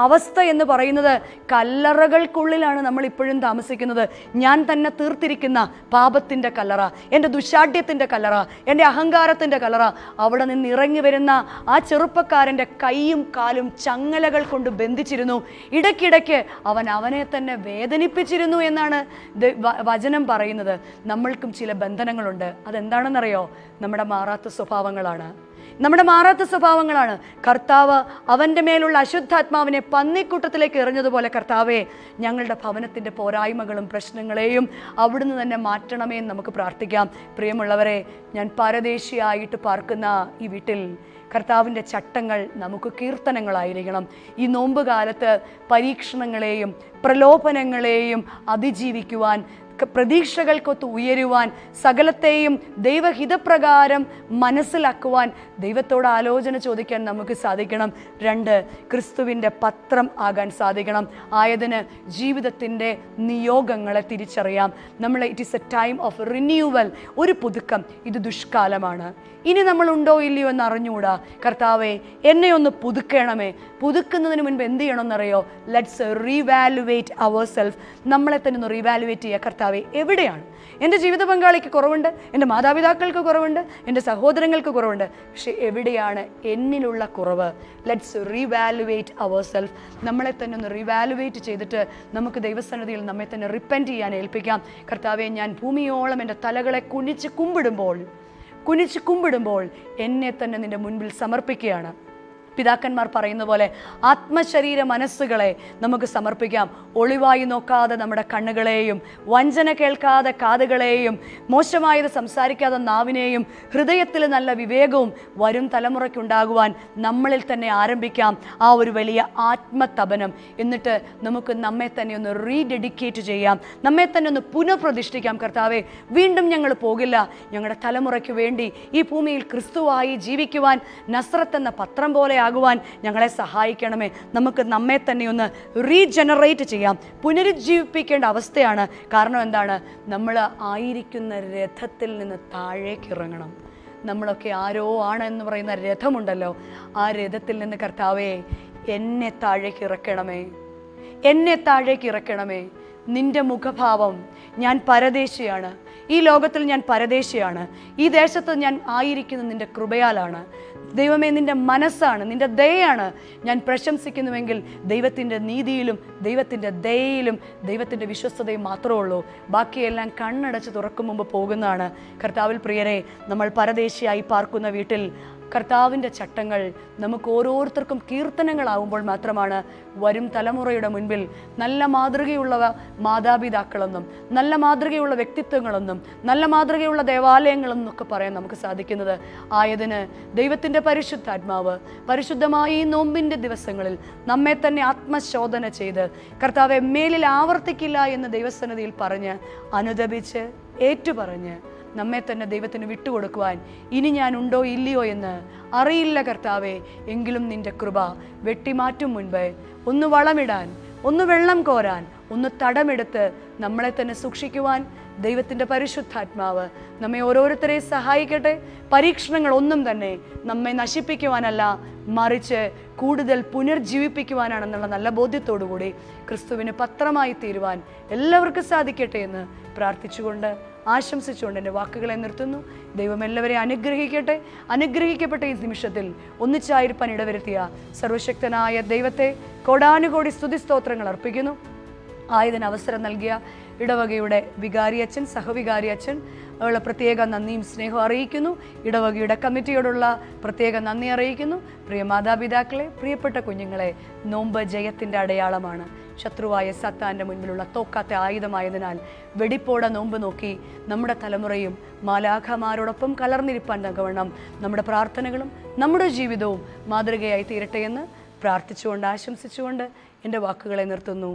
അവസ്ഥ എന്ന് പറയുന്നത് കല്ലറകൾക്കുള്ളിലാണ് നമ്മൾ ഇപ്പോഴും താമസിക്കുന്നത്. ഞാൻ തന്നെ തീർത്തിരിക്കുന്ന പാപത്തിൻ്റെ കല്ലറ, എൻ്റെ ദുശാഠ്യത്തിൻ്റെ കല്ലറ, എൻ്റെ അഹങ്കാരത്തിൻ്റെ കല്ലറ. അവിടെ നിന്ന് ഇറങ്ങി വരുന്ന ആ ചെറുപ്പക്കാരൻ്റെ കൈയും കാലും ചങ്ങലകൾ കൊണ്ട് ബന്ധിച്ചിരുന്നു. ഇടയ്ക്കിടയ്ക്ക് അവനെ തന്നെ വേദനിപ്പിച്ചിരുന്നു എന്നാണ് വചനം പറയുന്നത്. നമ്മൾക്കും ചില ബന്ധനങ്ങളുണ്ട്. അതെന്താണെന്നറിയോ? നമ്മുടെ മാറാത്ത സ്വഭാവങ്ങളാണ്. കർത്താവ് അവൻ്റെ മേലുള്ള അശുദ്ധാത്മാവിനെ പന്നിക്കൂട്ടത്തിലേക്ക് എറിഞ്ഞതുപോലെ കർത്താവെ, ഞങ്ങളുടെ ഭവനത്തിൻ്റെ പോരായ്മകളും പ്രശ്നങ്ങളെയും അവിടുന്ന് തന്നെ മാറ്റണമേ എന്ന് നമുക്ക് പ്രാർത്ഥിക്കാം. പ്രിയമുള്ളവരെ, ഞാൻ പരദേശിയായിട്ട് പാർക്കുന്ന ഈ വീട്ടിൽ കർത്താവിൻ്റെ ചട്ടങ്ങൾ നമുക്ക് കീർത്തനങ്ങളായിരിക്കണം. ഈ നോമ്പ് കാലത്ത് പരീക്ഷണങ്ങളെയും പ്രലോഭനങ്ങളെയും അതിജീവിക്കുവാൻ, പ്രതീക്ഷകൾക്കൊത്ത് ഉയരുവാൻ, സകലത്തെയും ദൈവഹിതപ്രകാരം മനസ്സിലാക്കുവാൻ ദൈവത്തോട് ആലോചന ചോദിക്കാൻ നമുക്ക് സാധിക്കണം. 2, ക്രിസ്തുവിൻ്റെ പത്രം ആകാൻ സാധിക്കണം. ആയതിന് ജീവിതത്തിൻ്റെ നിയോഗങ്ങളെ തിരിച്ചറിയാം. It is A time of renewal, ഒരു പുതുക്കം. ഇത് ദുഷ്കാലമാണ്. ഇനി നമ്മളുണ്ടോ ഇല്ലയോ എന്ന് അറിഞ്ഞുകൂടാ. കർത്താവെ, എന്നെ ഒന്ന് പുതുക്കണമേ. പുതുക്കുന്നതിന് മുൻപ് എന്ത് ചെയ്യണമെന്നറിയോ? Let's revaluate our self. നമ്മളെ തന്നെ ഒന്ന് റീവാലുവേറ്റ് ചെയ്യുക. കർത്താവെ, എവിടെയാണ് എൻ്റെ ജീവിത പങ്കാളിക്ക് കുറവുണ്ട്, എൻ്റെ മാതാപിതാക്കൾക്ക് കുറവുണ്ട്, എൻ്റെ സഹോദരങ്ങൾക്ക് കുറവുണ്ട്, പക്ഷെ എവിടെയാണ് എന്നിലുള്ള കുറവ്? Let's revaluate our self. നമ്മളെ തന്നെ ഒന്ന് റീവാലുവേറ്റ് ചെയ്തിട്ട് നമുക്ക് ദൈവസന്നിധിയിൽ നമ്മെ തന്നെ റിപ്പൻറ്റ് ചെയ്യാൻ ഏൽപ്പിക്കാം. കർത്താവെ, ഞാൻ ഭൂമിയോളം എൻ്റെ തലകളെ കുനിച്ച് കുമ്പിടുമ്പോൾ എന്നെ തന്നെ നിൻ്റെ മുൻപിൽ സമർപ്പിക്കുകയാണ്. പിതാക്കന്മാർ പറയുന്ന പോലെ ആത്മശരീര മനസ്സുകളെ നമുക്ക് സമർപ്പിക്കാം. ഒളിവായി നോക്കാതെ നമ്മുടെ കണ്ണുകളെയും, വഞ്ചന കേൾക്കാതെ കാതുകളെയും, മോശമായത് സംസാരിക്കാതെ നാവിനെയും, ഹൃദയത്തിൽ നല്ല വിവേകവും വരും തലമുറയ്ക്കുണ്ടാകുവാൻ നമ്മളിൽ തന്നെ ആരംഭിക്കാം ആ ഒരു വലിയ ആത്മതപനം. എന്നിട്ട് നമുക്ക് നമ്മെ തന്നെ ഒന്ന് റീഡെഡിക്കേറ്റ് ചെയ്യാം, നമ്മെ തന്നെ ഒന്ന് പുനഃപ്രതിഷ്ഠിക്കാം. കർത്താവെ, വീണ്ടും ഞങ്ങൾ പോകില്ല. ഞങ്ങളുടെ തലമുറയ്ക്ക് വേണ്ടി ഈ ഭൂമിയിൽ ക്രിസ്തുവായി ജീവിക്കുവാൻ, നസ്രത്ത് എന്ന പത്രം പോലെ ആകുവാൻ ഞങ്ങളെ സഹായിക്കണമേ. നമുക്ക് നമ്മെ തന്നെ ഒന്ന് റീജനറേറ്റ് ചെയ്യാം, പുനരുജ്ജീവിപ്പിക്കേണ്ട അവസ്ഥയാണ്. കാരണം എന്താണ്? നമ്മൾ ആയിരിക്കുന്ന രഥത്തിൽ നിന്ന് താഴേക്ക് ഇറങ്ങണം. നമ്മളൊക്കെ ആരോ ആണ് എന്ന് പറയുന്ന രഥമുണ്ടല്ലോ, ആ രഥത്തിൽ നിന്ന് കർത്താവേ, എന്നെ താഴേക്ക് ഇറക്കണമേ. നിന്റെ മുഖഭാവം, ഞാൻ പരദേശിയാണ്, ഈ ലോകത്തിൽ ഞാൻ പരദേശിയാണ്, ഈ ദേശത്ത് ഞാൻ ആയിരിക്കുന്നത് നിന്റെ കൃപയാലാണ്. ദൈവമേ, നിന്റെ മനസ്സാണ്, നിന്റെ ദയയാണ് ഞാൻ പ്രശംസിക്കുന്നുവെങ്കിൽ ദൈവത്തിൻ്റെ നീതിയിലും ദൈവത്തിൻ്റെ ദയയിലും ദൈവത്തിൻ്റെ വിശ്വസ്തതയും മാത്രമേ ഉള്ളൂ. ബാക്കിയെല്ലാം കണ്ണടച്ച് തുറക്കും മുമ്പ് പോകുന്നതാണ്. കർത്താവിൽ പ്രിയരെ, നമ്മൾ പരദേശിയായി പാർക്കുന്ന വീട്ടിൽ കർത്താവിൻ്റെ ചട്ടങ്ങൾ നമുക്ക് ഓരോരുത്തർക്കും കീർത്തനങ്ങളാവുമ്പോൾ മാത്രമാണ് വരും തലമുറയുടെ മുൻപിൽ നല്ല മാതൃകയുള്ള മാതാപിതാക്കളെന്നും നല്ല മാതൃകയുള്ള വ്യക്തിത്വങ്ങളെന്നും നല്ല മാതൃകയുള്ള ദേവാലയങ്ങളെന്നും ഒക്കെ പറയാൻ നമുക്ക് സാധിക്കുന്നത്. ആയതിന് ദൈവത്തിൻ്റെ പരിശുദ്ധാത്മാവ് പരിശുദ്ധമായ ഈ നോമ്പിൻ്റെ ദിവസങ്ങളിൽ നമ്മെ തന്നെ ആത്മശോധന ചെയ്ത് കർത്താവെ മേലിൽ ആവർത്തിക്കില്ല എന്ന് ദൈവസന്നിധിയിൽ പറഞ്ഞ് അനുദപിച്ച് ഏറ്റുപറഞ്ഞ് നമ്മെ തന്നെ ദൈവത്തിന് വിട്ടുകൊടുക്കുവാൻ ഇനി ഞാൻ ഉണ്ടോ ഇല്ലയോ എന്ന് അറിയില്ല കർത്താവേ, എങ്കിലും നിൻ്റെ കൃപ വെട്ടിമാറ്റും മുൻപ് ഒന്ന് വളമിടാൻ, ഒന്ന് വെള്ളം കോരാൻ, ഒന്ന് തടമെടുത്ത് നമ്മളെ തന്നെ സൂക്ഷിക്കുവാൻ ദൈവത്തിൻ്റെ പരിശുദ്ധാത്മാവ് നമ്മെ ഓരോരുത്തരെയും സഹായിക്കട്ടെ. പരീക്ഷണങ്ങൾ ഒന്നും തന്നെ നമ്മെ നശിപ്പിക്കുവാനല്ല, മറിച്ച് കൂടുതൽ പുനർജീവിപ്പിക്കുവാനാണെന്നുള്ള നല്ല ബോധ്യത്തോടുകൂടി ക്രിസ്തുവിന് പത്രമായി തീരുവാൻ എല്ലാവർക്കും സാധിക്കട്ടെ എന്ന് പ്രാർത്ഥിച്ചുകൊണ്ട് ആശംസിച്ചുകൊണ്ട് എൻ്റെ വാക്കുകളെ നിർത്തുന്നു. ദൈവം എല്ലാവരെയും അനുഗ്രഹിക്കട്ടെ. അനുഗ്രഹിക്കപ്പെട്ട ഈ നിമിഷത്തിൽ ഒന്നിച്ചായിരിക്കാൻ ഇടവരുത്തിയ സർവശക്തനായ ദൈവത്തെ കോടാനുകോടി സ്തുതിസ്തോത്രങ്ങൾ അർപ്പിക്കുന്നു. ആയതിന് അവസരം നൽകിയ ഇടവകയുടെ വികാരിയച്ഛൻ, സഹവികാരിയച്ഛൻ ഉള്ള പ്രത്യേക നന്ദിയും സ്നേഹവും അറിയിക്കുന്നു. ഇടവകയുടെ കമ്മിറ്റിയോടുള്ള പ്രത്യേക നന്ദി അറിയിക്കുന്നു. പ്രിയ മാതാപിതാക്കളെ, പ്രിയപ്പെട്ട കുഞ്ഞുങ്ങളെ, നോമ്പ് ജയത്തിൻ്റെ അടയാളമാണ്. ശത്രുവായ സത്താൻ്റെ മുൻപിലുള്ള തോക്കാത്ത ആയുധമായതിനാൽ വെടിപ്പോടെ നോമ്പ് നോക്കി നമ്മുടെ തലമുറയും മാലാഖമാരോടൊപ്പം കലർന്നിരിപ്പാൻ തക്കവണ്ണം നമ്മുടെ പ്രാർത്ഥനകളും നമ്മുടെ ജീവിതവും മാതൃകയായി തീരട്ടെ എന്ന് പ്രാർത്ഥിച്ചുകൊണ്ട് ആശംസിച്ചുകൊണ്ട് എൻ്റെ വാക്കുകളെ നിർത്തുന്നു.